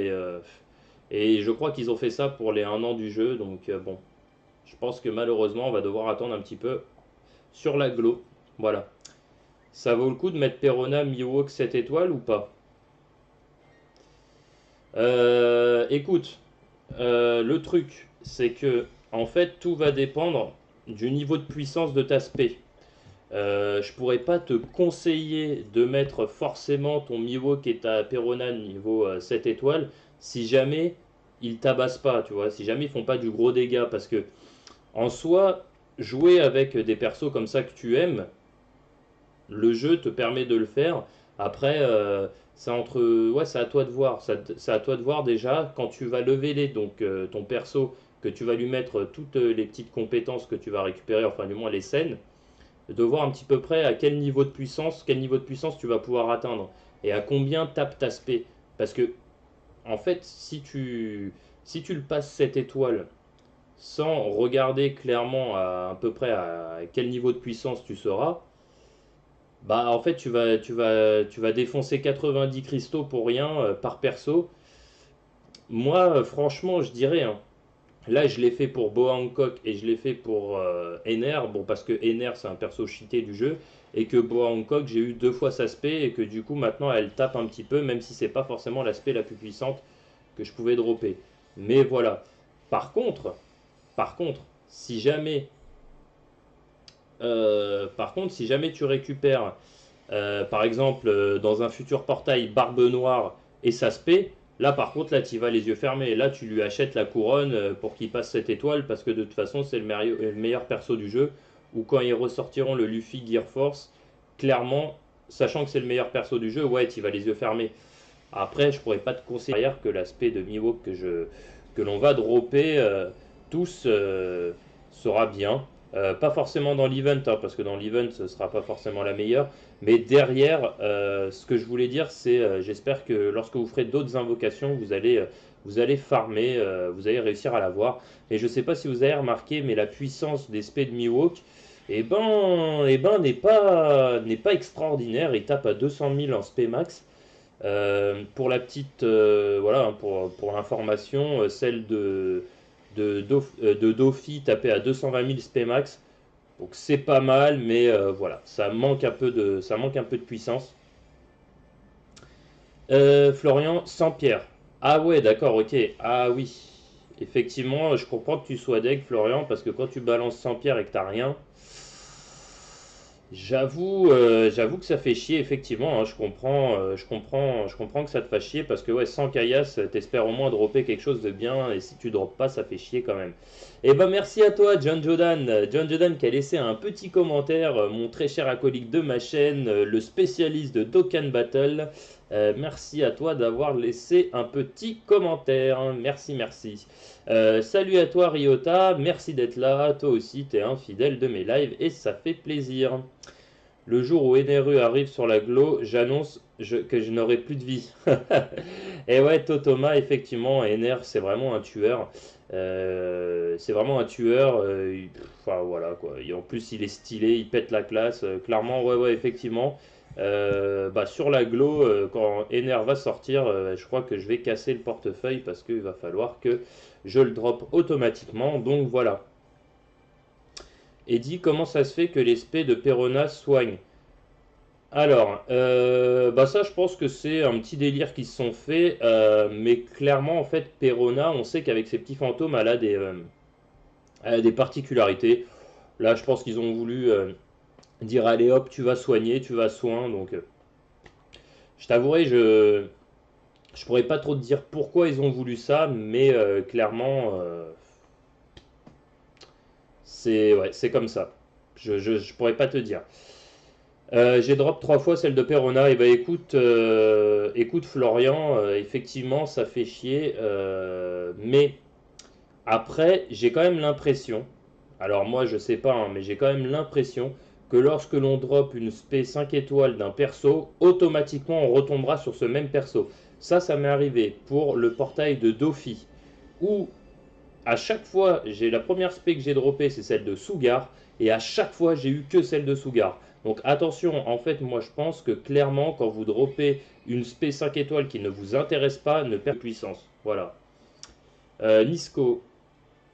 S1: Et je crois qu'ils ont fait ça pour les 1 an du jeu. Donc bon, je pense que malheureusement on va devoir attendre un petit peu sur la glo. Voilà. Ça vaut le coup de mettre Perona Miwok 7 étoiles ou pas? Écoute, le truc, c'est que en fait, tout va dépendre du niveau de puissance de ta spé. Je pourrais pas te conseiller de mettre forcément ton Miwok et ta Perona niveau 7 étoiles si jamais ils tabassent pas, tu vois, si jamais ils font pas du gros dégât. Parce que en soi, jouer avec des persos comme ça que tu aimes, le jeu te permet de le faire. Après, ouais, c'est à toi de voir. C'est à toi de voir déjà quand tu vas lever donc ton perso, que tu vas lui mettre toutes les petites compétences que tu vas récupérer, enfin du moins les scènes, de voir un petit peu près à quel niveau de puissance tu vas pouvoir atteindre et à combien tape ta spé. Parce que en fait, si tu le passes 7 étoiles sans regarder clairement à peu près à quel niveau de puissance tu seras, bah en fait tu vas défoncer 90 cristaux pour rien par perso. Moi franchement je dirais hein, Là, je l'ai fait pour Boa Hancock et je l'ai fait pour Ener. Bon, parce que Ener, c'est un perso cheaté du jeu. Et que Boa Hancock, j'ai eu 2 fois sa spé. Et que du coup, maintenant, elle tape un petit peu. Même si c'est pas forcément la spé la plus puissante que je pouvais dropper. Mais voilà. Par contre, par contre, si jamais, si jamais tu récupères, par exemple, dans un futur portail Barbe Noire et sa spé, là par contre, là tu vas les yeux fermés. Là tu lui achètes la couronne pour qu'il passe cette étoile parce que de toute façon c'est le meilleur perso du jeu. Ou quand ils ressortiront le Luffy Gear Force, clairement, sachant que c'est le meilleur perso du jeu, ouais, tu vas les yeux fermés. Après, je pourrais pas te conseiller derrière que l'aspect de Mihawk que l'on va dropper tous sera bien. Pas forcément dans l'event, hein, parce que dans l'event ce sera pas forcément la meilleure. Mais derrière, ce que je voulais dire, c'est j'espère que lorsque vous ferez d'autres invocations, vous allez farmer, vous allez réussir à l'avoir. Et je sais pas si vous avez remarqué, mais la puissance des spés de Mihawk, n'est pas extraordinaire. Il tape à 200 000 en spé max. Pour la petite, voilà, hein, pour l'information, celle de Dofi tapée à 220 000 SPmax. Donc c'est pas mal, mais voilà, ça manque un peu de puissance. Florian, sans pierre. Ah ouais, d'accord, ok. Ah oui. Effectivement, je comprends que tu sois deg, Florian, parce que quand tu balances sans pierre et que t'as rien, j'avoue que ça fait chier, effectivement, hein, je comprends que ça te fasse chier parce que ouais, sans caillasse, t'espères au moins dropper quelque chose de bien et si tu droppes pas, ça fait chier quand même. Et ben merci à toi, John Jordan. John Jordan qui a laissé un petit commentaire, mon très cher acolyte de ma chaîne, le spécialiste de Dokkan Battle. Merci à toi d'avoir laissé un petit commentaire. Hein. Merci, merci. Salut à toi, Ryota. Merci d'être là. Toi aussi, t'es un fidèle de mes lives et ça fait plaisir. Le jour où NRU arrive sur la Glo, que je n'aurai plus de vie. Et ouais, Totoma, effectivement, NR, c'est vraiment un tueur. C'est vraiment un tueur. Enfin, voilà, quoi. Et en plus, il est stylé, il pète la classe. Clairement, ouais, ouais, effectivement. Bah, sur la Glo, quand NR va sortir, je crois que je vais casser le portefeuille parce qu'il va falloir que je le drop automatiquement. Donc voilà. Et dit comment ça se fait que l'esprit de Perona soigne. Alors, bah ça, je pense que c'est un petit délire qui se sont faits, mais clairement, en fait, Perona, on sait qu'avec ses petits fantômes, elle a des particularités. Là, je pense qu'ils ont voulu dire, allez hop, tu vas soigner, tu vas soin. Donc, je t'avouerai, je pourrais pas trop te dire pourquoi ils ont voulu ça, mais clairement, c'est ouais, c'est comme ça. Je pourrais pas te dire. J'ai drop 3 fois celle de Perona. Et bah écoute, écoute Florian, effectivement ça fait chier, mais après j'ai quand même l'impression, alors moi je sais pas, hein, mais j'ai quand même l'impression que lorsque l'on drop une spé 5 étoiles d'un perso, automatiquement on retombera sur ce même perso. Ça m'est arrivé pour le portail de Dofi, où à chaque fois, j'ai la première spé que j'ai droppée, c'est celle de Sugar, et à chaque fois, j'ai eu que celle de Sugar. Donc attention, en fait, moi je pense que clairement, quand vous droppez une spé 5 étoiles qui ne vous intéresse pas, ne perd de puissance. Voilà. Nisco,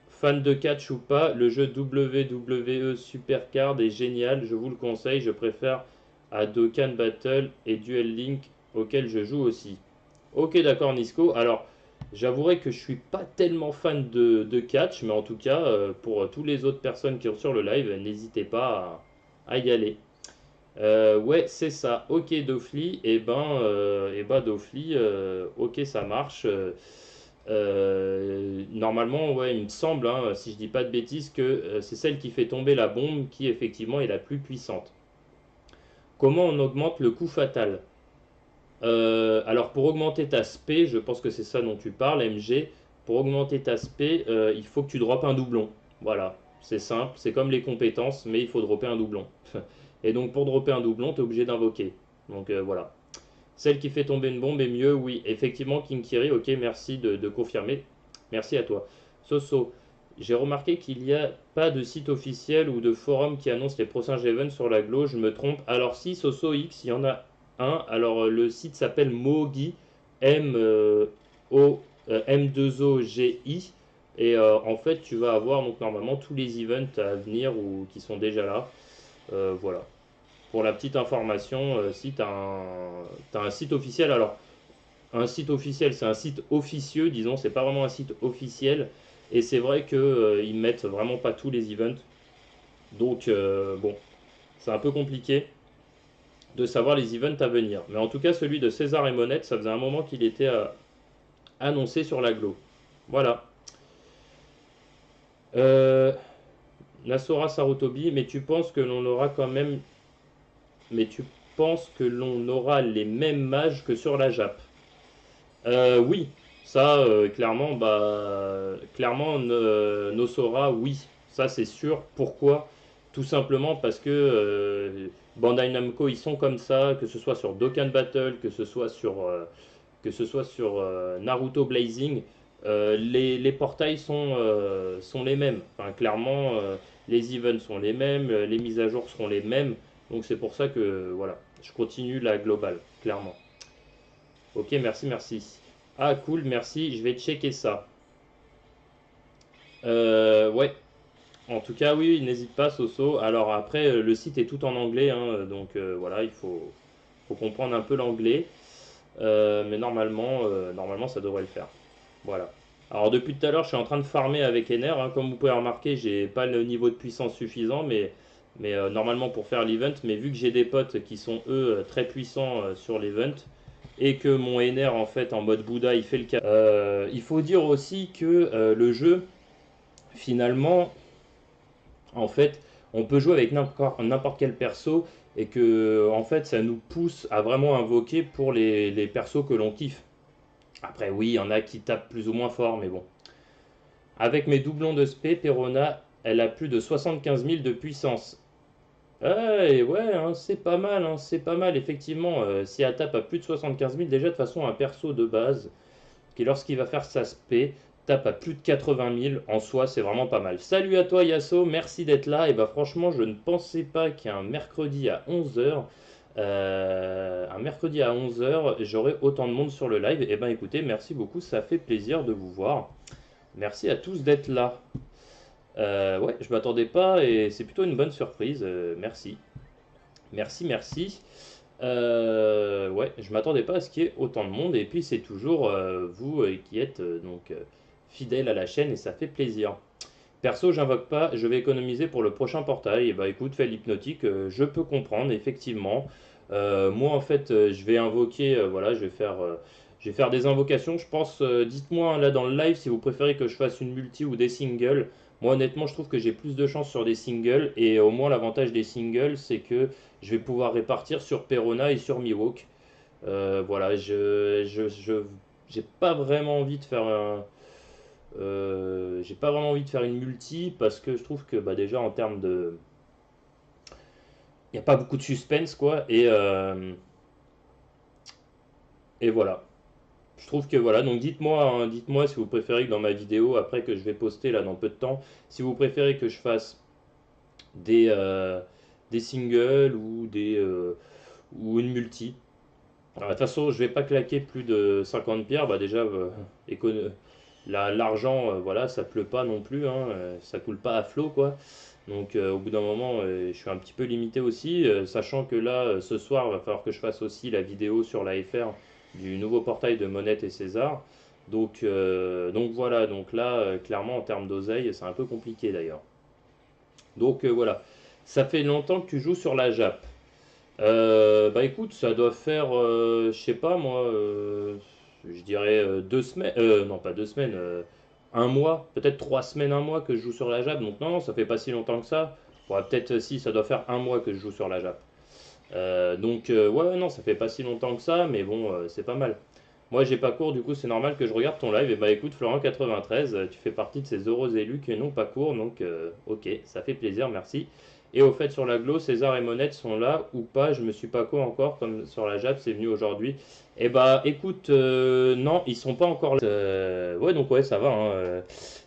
S1: fan de catch ou pas, le jeu WWE Supercard est génial, je vous le conseille, je préfère à Dokkan Battle et Duel Link auquel je joue aussi. Ok, d'accord, Nisco. Alors, j'avouerai que je suis pas tellement fan de catch, mais en tout cas, pour tous les autres personnes qui sont sur le live, n'hésitez pas à y aller. Ouais, c'est ça. Ok, Dofli. Et ben Dofli, ok, ça marche. Normalement, ouais, il me semble, hein, si je dis pas de bêtises, que c'est celle qui fait tomber la bombe qui effectivement est la plus puissante. Comment on augmente le coup fatal? Alors pour augmenter ta spé, je pense que c'est ça dont tu parles, MG. Pour augmenter ta spé, il faut que tu droppes un doublon. Voilà, c'est simple, c'est comme les compétences, mais il faut dropper un doublon. Et donc pour dropper un doublon, tu es obligé d'invoquer. Donc voilà. Celle qui fait tomber une bombe est mieux, oui. Effectivement, Kinkiri, ok, merci de confirmer. Merci à toi. Soso, j'ai remarqué qu'il n'y a pas de site officiel ou de forum qui annonce les prochains events sur la Glo, je me trompe. Alors si, Soso X, il y en a un. Alors le site s'appelle Mogi, M, O, M2OGI. Et en fait, tu vas avoir donc normalement tous les events à venir ou qui sont déjà là. Voilà. Pour la petite information, si tu as, t'as un site officiel, alors un site officiel, c'est un site officieux, disons, c'est pas vraiment un site officiel. Et c'est vrai que ils mettent vraiment pas tous les events. Donc bon, c'est un peu compliqué de savoir les events à venir. Mais en tout cas, celui de César et Monette, ça faisait un moment qu'il était annoncé sur l'aglo. Voilà. Euh, Nassora Sarutobi, mais tu penses que l'on aura quand même. Mais tu penses que l'on aura les mêmes mages que sur la Jap? Oui, ça, clairement, clairement, Nosora, oui, ça c'est sûr. Pourquoi? Tout simplement parce que Bandai Namco, ils sont comme ça, que ce soit sur Dokkan Battle, que ce soit sur Naruto Blazing, les portails sont les mêmes. Enfin, clairement, les events sont les mêmes, les mises à jour seront les mêmes. Donc c'est pour ça que voilà, je continue la globale, clairement. Ok, merci, merci. Ah, cool, merci. Je vais checker ça. Ouais. En tout cas, oui, n'hésite pas, Soso. Alors après, le site est tout en anglais, hein, donc voilà, faut comprendre un peu l'anglais. Mais normalement, ça devrait le faire. Voilà. Alors depuis tout à l'heure, je suis en train de farmer avec Ener, hein. Comme vous pouvez remarquer, j'ai pas le niveau de puissance suffisant, mais normalement pour faire l'event. Mais vu que j'ai des potes qui sont eux très puissants sur l'event, et que mon Ener en fait en mode Bouddha il fait le cas. Il faut dire aussi que le jeu, finalement, en fait, on peut jouer avec n'importe quel perso et que en fait ça nous pousse à vraiment invoquer pour les persos que l'on kiffe. Après, oui, il y en a qui tapent plus ou moins fort, mais bon. Avec mes doublons de spé, Perona, elle a plus de 75 000 de puissance. Ouais, hein, c'est pas mal, effectivement. Si elle tape à plus de 75 000, déjà de toute façon, un perso de base, qui lorsqu'il va faire sa spé, tape à plus de 80 000, en soi, c'est vraiment pas mal. Salut à toi, Yasso, merci d'être là. Et bah, franchement, je ne pensais pas qu'un mercredi à 11 h, un mercredi à 11 h, j'aurais autant de monde sur le live. Et ben écoutez, merci beaucoup, ça fait plaisir de vous voir. Merci à tous d'être là. Ouais, je m'attendais pas et c'est plutôt une bonne surprise. Merci. Merci, merci. Ouais, je m'attendais pas à ce qu'il y ait autant de monde et puis c'est toujours vous qui êtes fidèles à la chaîne et ça fait plaisir. Perso, j'invoque pas, je vais économiser pour le prochain portail. Et bah écoute, fais l'hypnotique, je peux comprendre effectivement. Moi en fait, je vais invoquer, voilà, je vais faire des invocations. Je pense, dites-moi hein, là dans le live si vous préférez que je fasse une multi ou des singles. Moi honnêtement, je trouve que j'ai plus de chance sur des singles et au moins l'avantage des singles, c'est que je vais pouvoir répartir sur Perona et sur Mihawk. Voilà, j'ai pas vraiment envie de faire j'ai pas vraiment envie de faire une multi parce que je trouve que bah, déjà en termes de. Il n'y a pas beaucoup de suspense quoi. Et voilà. Je trouve que voilà. Donc dites-moi hein, dites-moi si vous préférez que dans ma vidéo, après que je vais poster là dans peu de temps, si vous préférez que je fasse des, euh, des singles ou une multi. Alors, de toute façon, je vais pas claquer plus de 50 pierres. Bah déjà, l'argent, voilà, ça pleut pas non plus, hein, ça coule pas à flot, quoi. Donc au bout d'un moment, je suis un petit peu limité aussi, sachant que là, ce soir, il va falloir que je fasse aussi la vidéo sur la FR du nouveau portail de Monette et César. Donc voilà, donc là, clairement, en termes d'oseille, c'est un peu compliqué d'ailleurs. Donc voilà, ça fait longtemps que tu joues sur la Jap. Bah écoute, ça doit faire, je sais pas moi, je dirais 2 semaines, non pas 2 semaines, un mois, peut-être 3 semaines, un mois que je joue sur la Jap. Donc non, ça fait pas si longtemps que ça. Ouais, peut-être si, ça doit faire un mois que je joue sur la Jap. Ouais, non, ça fait pas si longtemps que ça, mais bon, c'est pas mal. Moi, j'ai pas cours, du coup, c'est normal que je regarde ton live. Et bah écoute, Florent93, tu fais partie de ces heureux élus qui n'ont pas cours, donc ok, ça fait plaisir, merci. Et au fait, sur la Glo, César et Monette sont là ou pas? Je me suis pas co encore, comme sur la Jap, c'est venu aujourd'hui. Et bah écoute, non, ils sont pas encore là. Ouais, donc ouais, ça va, hein,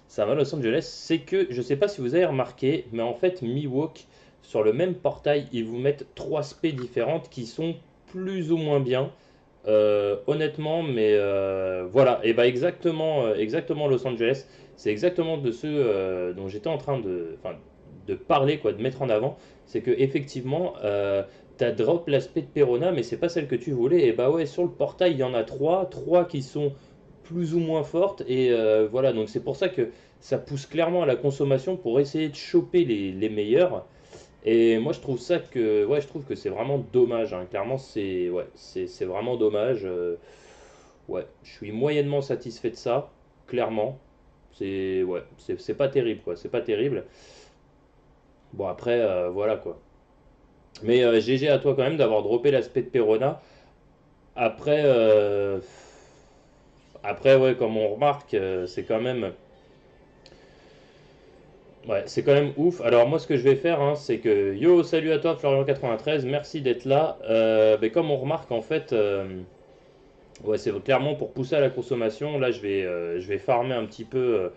S1: ça va Los Angeles. C'est que, je sais pas si vous avez remarqué, mais en fait, Miwok, sur le même portail, ils vous mettent trois spés différentes qui sont plus ou moins bien. Honnêtement, mais voilà, et bah exactement, exactement Los Angeles. c'est exactement de ceux dont j'étais en train de parler, quoi, de mettre en avant. C'est que effectivement, t'as drop l'aspect de Perona, mais c'est pas celle que tu voulais. Et bah ouais, sur le portail, il y en a trois qui sont plus ou moins fortes. Et voilà, donc c'est pour ça que ça pousse clairement à la consommation pour essayer de choper les meilleurs. Et moi, je trouve ça que, ouais, je trouve que c'est vraiment dommage, hein. Clairement, c'est, ouais, c'est vraiment dommage. Ouais, je suis moyennement satisfait de ça, clairement. C'est, ouais, c'est pas terrible, quoi. C'est pas terrible. Bon, après, voilà, quoi. Mais GG à toi quand même d'avoir droppé l'aspect de Perona. Après, après, ouais, comme on remarque, c'est quand même, ouais, c'est quand même ouf. Alors moi, ce que je vais faire, hein, c'est que yo, salut à toi, Florian93, merci d'être là. Mais comme on remarque, en fait, ouais, c'est clairement pour pousser à la consommation. Là, je vais farmer un petit peu,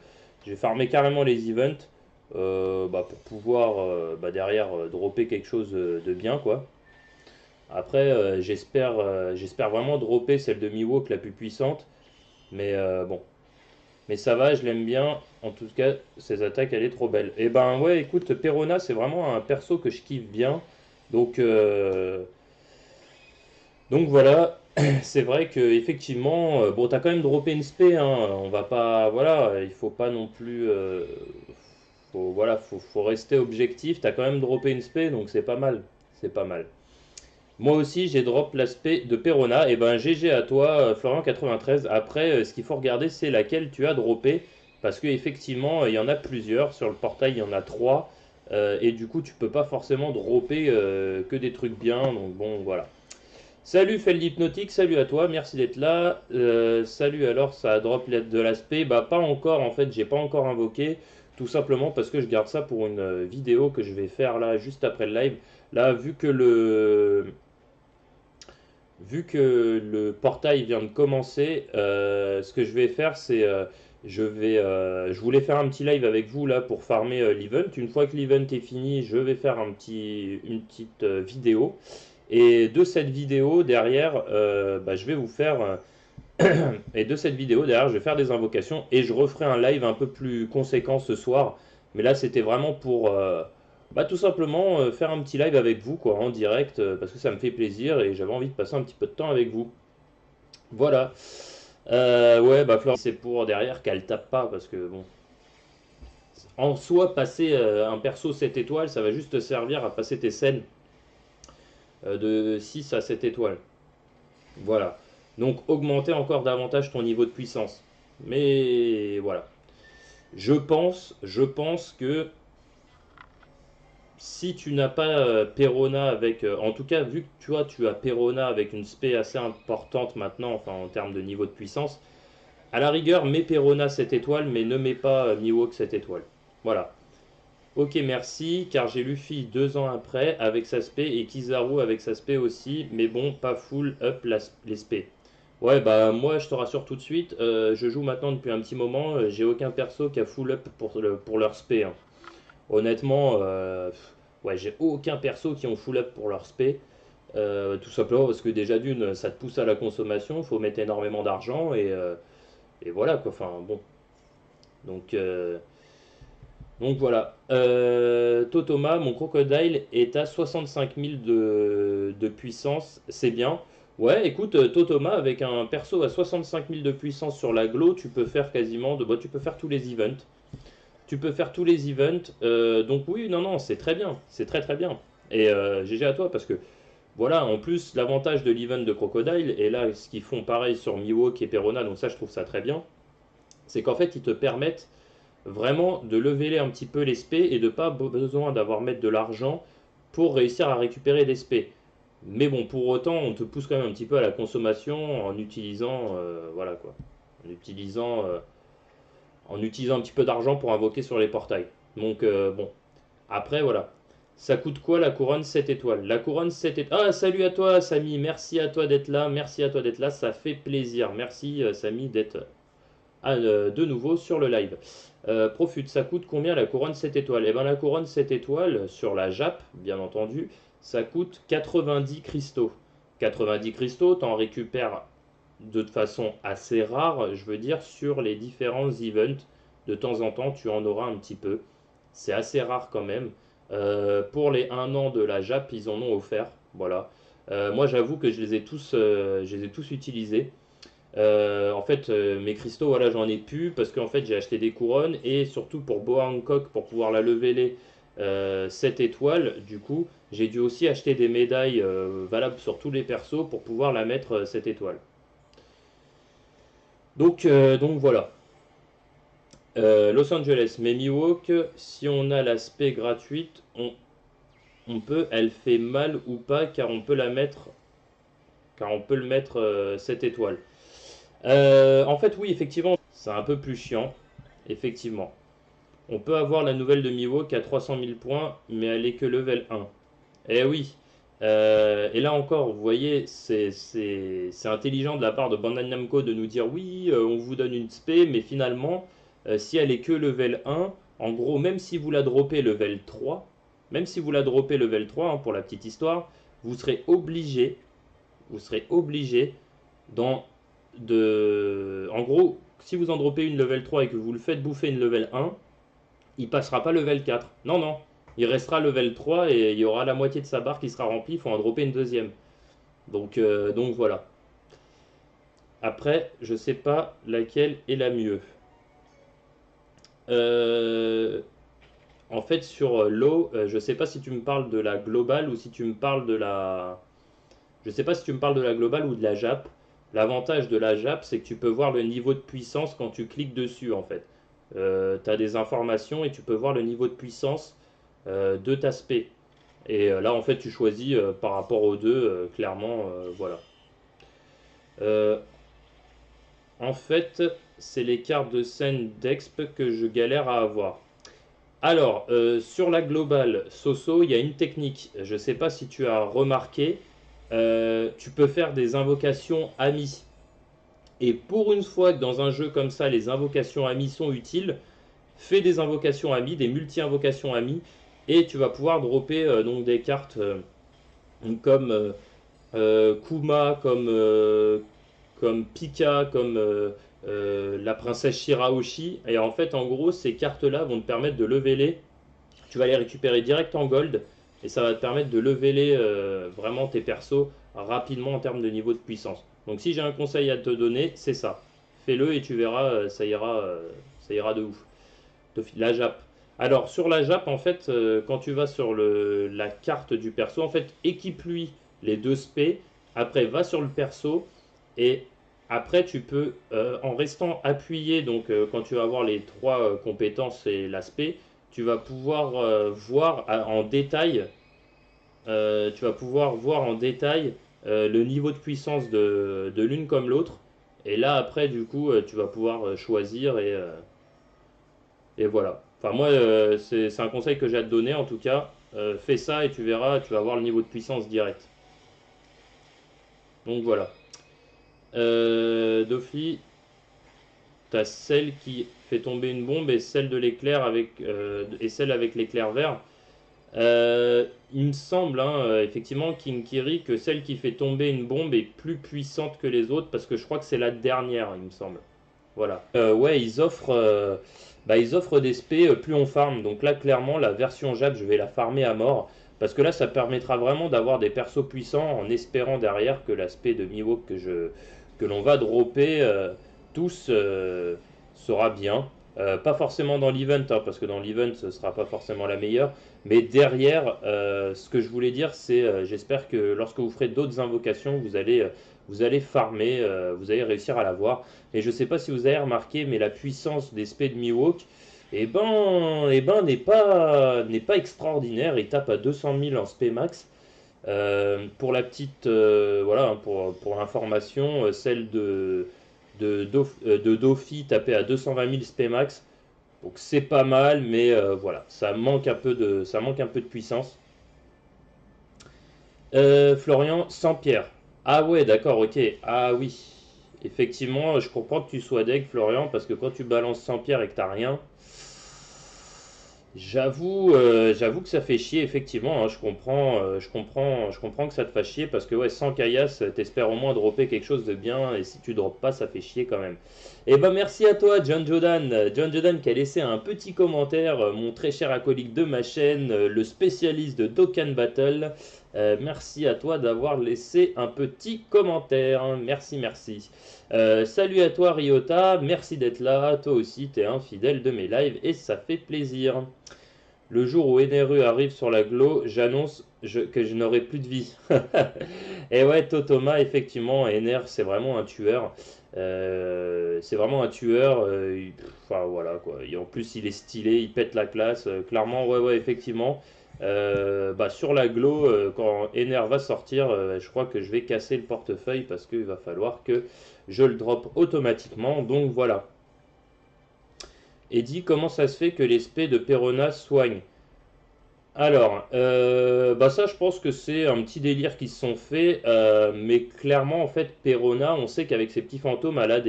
S1: je vais farmer carrément les events bah, pour pouvoir bah, derrière dropper quelque chose de bien, quoi. Après, j'espère vraiment dropper celle de Miwok la plus puissante. Mais bon, mais ça va, je l'aime bien. En tout cas, ses attaques, elle est trop belle. Et ben ouais, écoute, Perona, c'est vraiment un perso que je kiffe bien. Donc, donc voilà, c'est vrai que effectivement, bon, t'as quand même droppé une spé, hein. On va pas, voilà, il faut pas non plus, voilà, faut rester objectif. T'as quand même droppé une spé, donc c'est pas mal, c'est pas mal. Moi aussi, j'ai drop l'aspect de Perona. Et ben, GG à toi, Florian93. Après, ce qu'il faut regarder, c'est laquelle tu as droppé. Parce qu'effectivement, il y en a plusieurs. Sur le portail, il y en a trois. Et du coup, tu peux pas forcément dropper que des trucs bien. Donc bon, voilà. Salut Feld Hypnotique, salut à toi, merci d'être là. Salut, alors ça a drop de l'aspect. Bah pas encore, en fait, j'ai pas encore invoqué. Tout simplement parce que je garde ça pour une vidéo que je vais faire là juste après le live. Là, vu que le portail vient de commencer, ce que je vais faire, c'est je voulais faire un petit live avec vous là pour farmer l'event. Une fois que l'event est fini, je vais faire une petite vidéo. Et de cette vidéo derrière, bah, je vais vous faire et de cette vidéo derrière, je vais faire des invocations et je referai un live un peu plus conséquent ce soir. Mais là, c'était vraiment pour bah, tout simplement faire un petit live avec vous, quoi, en direct, parce que ça me fait plaisir et j'avais envie de passer un petit peu de temps avec vous. Voilà. Ouais, bah Florence, c'est pour derrière qu'elle tape pas, parce que bon, en soi, passer un perso 7 étoiles, ça va juste te servir à passer tes scènes de 6 à 7 étoiles. Voilà. Donc augmenter encore davantage ton niveau de puissance. Mais voilà. Je pense que si tu n'as pas Perona avec, en tout cas vu que tu as Perona avec une spé assez importante maintenant, enfin en termes de niveau de puissance, à la rigueur mets Perona 7 étoiles, mais ne mets pas Miwok 7 étoiles. Voilà. Ok, merci, car j'ai Luffy 2 ans après avec sa spé et Kizaru avec sa spé aussi, mais bon, pas full up les spé. Ouais, bah moi je te rassure tout de suite, je joue maintenant depuis un petit moment, j'ai aucun perso qui a full up pour leur spé, hein. Honnêtement, ouais, j'ai aucun perso qui ont full up pour leur spé, tout simplement parce que déjà d'une, ça te pousse à la consommation, faut mettre énormément d'argent et voilà quoi, enfin bon. Donc, donc voilà. Totoma, mon crocodile est à 65 000 de puissance, c'est bien. Ouais, écoute, Totoma, avec un perso à 65 000 de puissance sur la glow, tu peux faire quasiment bah, tu peux faire tous les events. Tu peux faire tous les events. Donc oui, non, non, c'est très bien. C'est très très bien. Et GG à toi, parce que voilà, en plus, l'avantage de l'event de Crocodile, et là, ce qu'ils font pareil sur Miwok et Perona, donc ça, je trouve ça très bien, c'est qu'en fait, ils te permettent vraiment de leveler un petit peu les spés et de pas besoin d'avoir mettre de l'argent pour réussir à récupérer des spés. Mais bon, pour autant, on te pousse quand même un petit peu à la consommation en utilisant, voilà quoi, en utilisant un petit peu d'argent pour invoquer sur les portails. Donc bon, après voilà. Ça coûte quoi la couronne 7 étoiles? La couronne 7 étoiles. Ah, salut à toi, Samy. Merci à toi d'être là. Merci à toi d'être là. Ça fait plaisir. Merci, Samy, d'être de nouveau sur le live. Profute, ça coûte combien la couronne 7 étoiles? Eh bien, la couronne 7 étoiles, sur la JAP, bien entendu, ça coûte 90 cristaux. 90 cristaux, t'en récupères de façon assez rare, je veux dire, sur les différents events. de temps en temps, tu en auras un petit peu. C'est assez rare quand même. Pour les 1 an de la JAP, ils en ont offert. Voilà. Moi, j'avoue que je les ai tous utilisés. En fait, mes cristaux, voilà, j'en ai plus parce qu'en fait, j'ai acheté des couronnes et surtout pour Boa Hancock, pour pouvoir la leveler 7 étoiles, du coup, j'ai dû aussi acheter des médailles valables sur tous les persos pour pouvoir la mettre 7 étoiles. Donc voilà. Los Angeles, mais Miwok, si on a l'aspect gratuite, on peut, elle fait mal ou pas car on peut la mettre, car on peut le mettre 7 étoiles. En fait, oui, effectivement, c'est un peu plus chiant. Effectivement. On peut avoir la nouvelle de Miwok à 300 000 points, mais elle est que level 1. Eh oui. Et là encore, vous voyez, c'est intelligent de la part de Bandai Namco de nous dire oui, on vous donne une spé, mais finalement, si elle est que level 1, en gros, même si vous la droppez level 3, même si vous la droppez level 3, hein, pour la petite histoire, vous serez obligé dans en gros, si vous en droppez une level 3 et que vous le faites bouffer une level 1, il passera pas level 4. Non, non. Il restera level 3 et il y aura la moitié de sa barre qui sera remplie. Il faut en dropper une deuxième. Donc voilà. Après, je sais pas laquelle est la mieux. Euh, En fait, sur l'eau, je sais pas si tu me parles de la globale ou si tu me parles de la. Je sais pas si tu me parles de la globale ou de la JAP. L'avantage de la JAP, c'est que tu peux voir le niveau de puissance quand tu cliques dessus, en fait. Tu as des informations et tu peux voir le niveau de puissance de ta spé. Et là, en fait, tu choisis par rapport aux deux, clairement, voilà. Euh, En fait, c'est les cartes de scène d'exp que je galère à avoir. Alors, sur la globale Soso, il y a une technique. Je ne sais pas si tu as remarqué, tu peux faire des invocations amis. Et pour une fois que dans un jeu comme ça, les invocations amis sont utiles, fais des invocations amis, des multi-invocations amis, et tu vas pouvoir dropper donc des cartes comme Kuma, comme Pika, comme la princesse Shirahoshi. Et en fait, en gros, ces cartes-là vont te permettre de leveler. Tu vas les récupérer direct en gold, et ça va te permettre de leveler vraiment tes persos rapidement en termes de niveau de puissance. Donc si j'ai un conseil à te donner, c'est ça. Fais-le et tu verras, ça ira de ouf. La Jap. Alors sur la Jap, en fait, quand tu vas sur la carte du perso, en fait, équipe-lui les deux spés. Après, va sur le perso et après, tu peux, en restant appuyé, donc quand tu vas avoir les trois compétences et l'aspect, tu vas pouvoir voir en détail, tu vas pouvoir voir en détail le niveau de puissance de l'une comme l'autre. Et là, après, du coup, tu vas pouvoir choisir et voilà. Enfin, moi, c'est un conseil que j'ai à te donner en tout cas. Fais ça et tu verras, tu vas avoir le niveau de puissance direct. Donc voilà. Dofi, t'as celle qui fait tomber une bombe et celle de l'éclair et celle avec l'éclair vert. Il me semble, hein, effectivement, King Kiri, que celle qui fait tomber une bombe est plus puissante que les autres parce que je crois que c'est la dernière, il me semble. Voilà. Ouais, ils offrent des spés plus on farm. Donc là, clairement, la version Jab, je vais la farmer à mort. Parce que là, ça permettra vraiment d'avoir des persos puissants en espérant derrière que l'aspect de Miwok que l'on va dropper tous sera bien. Pas forcément dans l'event, hein, parce que dans l'event, ce sera pas forcément la meilleure. Mais derrière, ce que je voulais dire, c'est j'espère que lorsque vous ferez d'autres invocations, vous allez farmer, vous allez réussir à l'avoir. Et je sais pas si vous avez remarqué, mais la puissance des spés de Miwok, n'est pas extraordinaire. Il tape à 200 000 en spé max. Pour la petite, voilà, hein, pour l'information, celle de Dofi tapait à 220 000 spé max. Donc c'est pas mal, mais voilà, ça manque un peu de puissance. Florian, sans pierre. Ah ouais, d'accord, ok. Ah oui. Effectivement, je comprends que tu sois deg, Florian, parce que quand tu balances sans pierre et que t'as rien, J'avoue que ça fait chier effectivement, hein, je comprends que ça te fasse chier parce que ouais, sans caillasse, t'espères au moins dropper quelque chose de bien et si tu droppes pas, ça fait chier quand même. Et ben merci à toi, John Jordan, John Jordan qui a laissé un petit commentaire, mon très cher acolyte de ma chaîne, le spécialiste de Dokkan Battle. Merci à toi d'avoir laissé un petit commentaire, hein. Merci, merci. Salut à toi Ryota, merci d'être là, toi aussi t'es un fidèle de mes lives et ça fait plaisir. Le jour où NRU arrive sur la Glo, que je n'aurai plus de vie. Et ouais, Totoma, effectivement, NR, c'est vraiment un tueur. C'est vraiment un tueur. Enfin, voilà, quoi. Et en plus, il est stylé, il pète la classe. Clairement, ouais, ouais, effectivement. Bah, sur la Glo, quand NR va sortir, je crois que je vais casser le portefeuille parce qu'il va falloir que je le drop automatiquement. Donc voilà. Et dit comment ça se fait que l'espèce de Perona soigne. Alors, bah ça, je pense que c'est un petit délire qui se sont faits, mais clairement, en fait, Perona, on sait qu'avec ses petits fantômes, elle a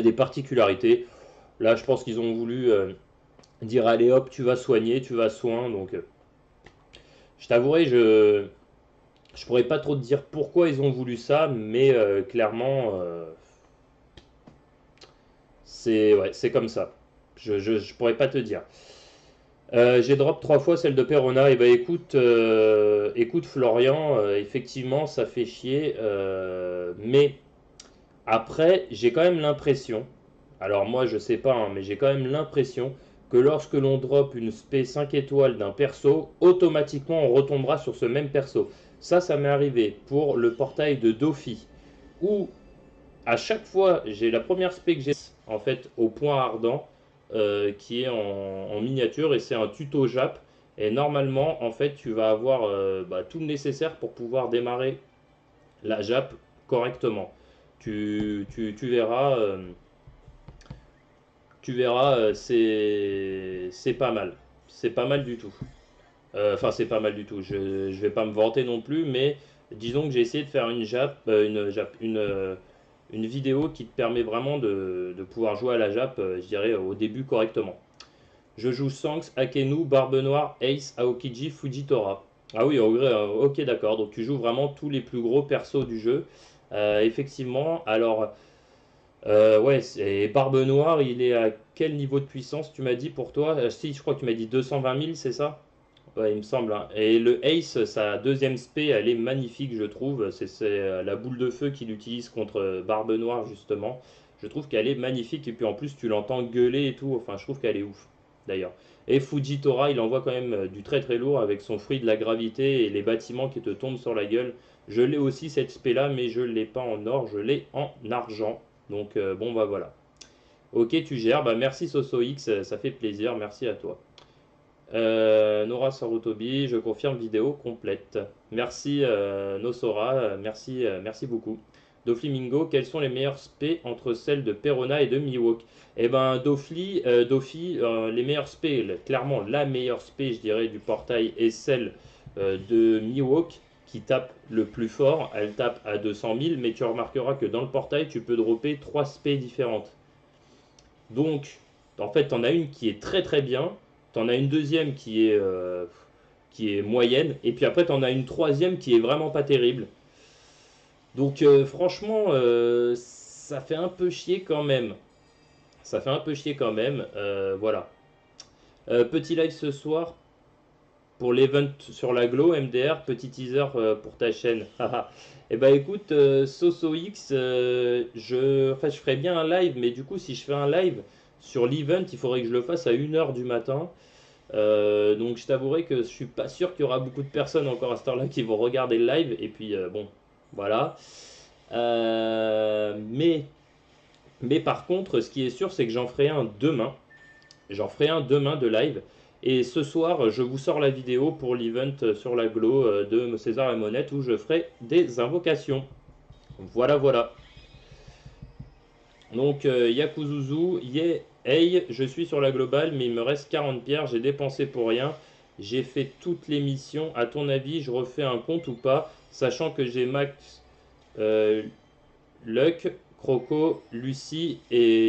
S1: des particularités. Là, je pense qu'ils ont voulu dire, allez hop, tu vas soigner, tu vas soin. Donc, je t'avouerai, je pourrais pas trop te dire pourquoi ils ont voulu ça, mais clairement, c'est ouais, c'est comme ça. Je pourrais pas te dire. J'ai drop 3 fois celle de Perona. Et bah écoute Florian, effectivement ça fait chier, mais après j'ai quand même l'impression, alors moi je sais pas, hein, mais j'ai quand même l'impression que lorsque l'on drop une spé 5 étoiles d'un perso, automatiquement on retombera sur ce même perso. Ça m'est arrivé pour le portail de Dofi, où à chaque fois, j'ai la première spé que j'ai en fait au point ardent qui est en miniature et c'est un tuto Jap. Et normalement, en fait, tu vas avoir bah, tout le nécessaire pour pouvoir démarrer la Jap correctement. Tu verras, c'est pas mal. C'est pas mal du tout. Enfin, c'est pas mal du tout. Je vais pas me vanter non plus, mais disons que j'ai essayé de faire une vidéo qui te permet vraiment de pouvoir jouer à la Jap, je dirais, au début correctement. Je joue Shanks, Akenu, Barbe Noire, Ace, Aokiji, Fujitora. Ah oui, ok, d'accord. Donc tu joues vraiment tous les plus gros persos du jeu. Effectivement. Alors, ouais, Barbe Noire, il est à quel niveau de puissance tu m'as dit pour toi? Si, je crois que tu m'as dit 220 000, c'est ça? Ouais, il me semble, hein. Et le Ace, sa deuxième spé, elle est magnifique, je trouve. C'est la boule de feu qu'il utilise contre Barbe Noire, justement. Je trouve qu'elle est magnifique. Et puis en plus, tu l'entends gueuler et tout. Enfin, je trouve qu'elle est ouf, d'ailleurs. Et Fujitora, il envoie quand même du très très lourd avec son fruit de la gravité et les bâtiments qui te tombent sur la gueule. Je l'ai aussi cette spé là, mais je ne l'ai pas en or, je l'ai en argent. Donc bon, bah voilà. Ok, tu gères. Bah merci SosoX, ça fait plaisir. Merci à toi. Nora Sarutobi, je confirme vidéo complète. Merci Nosora, merci beaucoup. Doflamingo, quelles sont les meilleures spés entre celles de Perona et de Miwok? Eh ben Dofi, les meilleures spés, clairement la meilleure spé je dirais du portail est celle de Miwok qui tape le plus fort, elle tape à 200 000, mais tu remarqueras que dans le portail tu peux dropper 3 spés différentes. Donc, en fait, t'en as une qui est très très bien, t'en as une deuxième qui est moyenne, et puis après t'en as une troisième qui est vraiment pas terrible. Donc, franchement, ça fait un peu chier quand même. Ça fait un peu chier quand même, voilà. Petit live ce soir pour l'event sur la Glow MDR, petit teaser pour ta chaîne. Eh ben écoute, SosoX, enfin, je ferais bien un live, mais du coup, si je fais un live sur l'event, il faudrait que je le fasse à 1 h du matin. Donc je t'avouerai que je suis pas sûr qu'il y aura beaucoup de personnes encore à cette heure-là qui vont regarder le live. Et puis bon, voilà. Mais par contre, ce qui est sûr, c'est que j'en ferai un demain. J'en ferai un demain de live. Et ce soir, je vous sors la vidéo pour l'event sur la Glo de César et Monette où je ferai des invocations. Voilà, voilà. Donc, Yakuzuzu, yeah, hey, je suis sur la globale, mais il me reste 40 pierres, j'ai dépensé pour rien. J'ai fait toutes les missions. À ton avis, je refais un compte ou pas, sachant que j'ai Max, Luck, Croco, Lucie et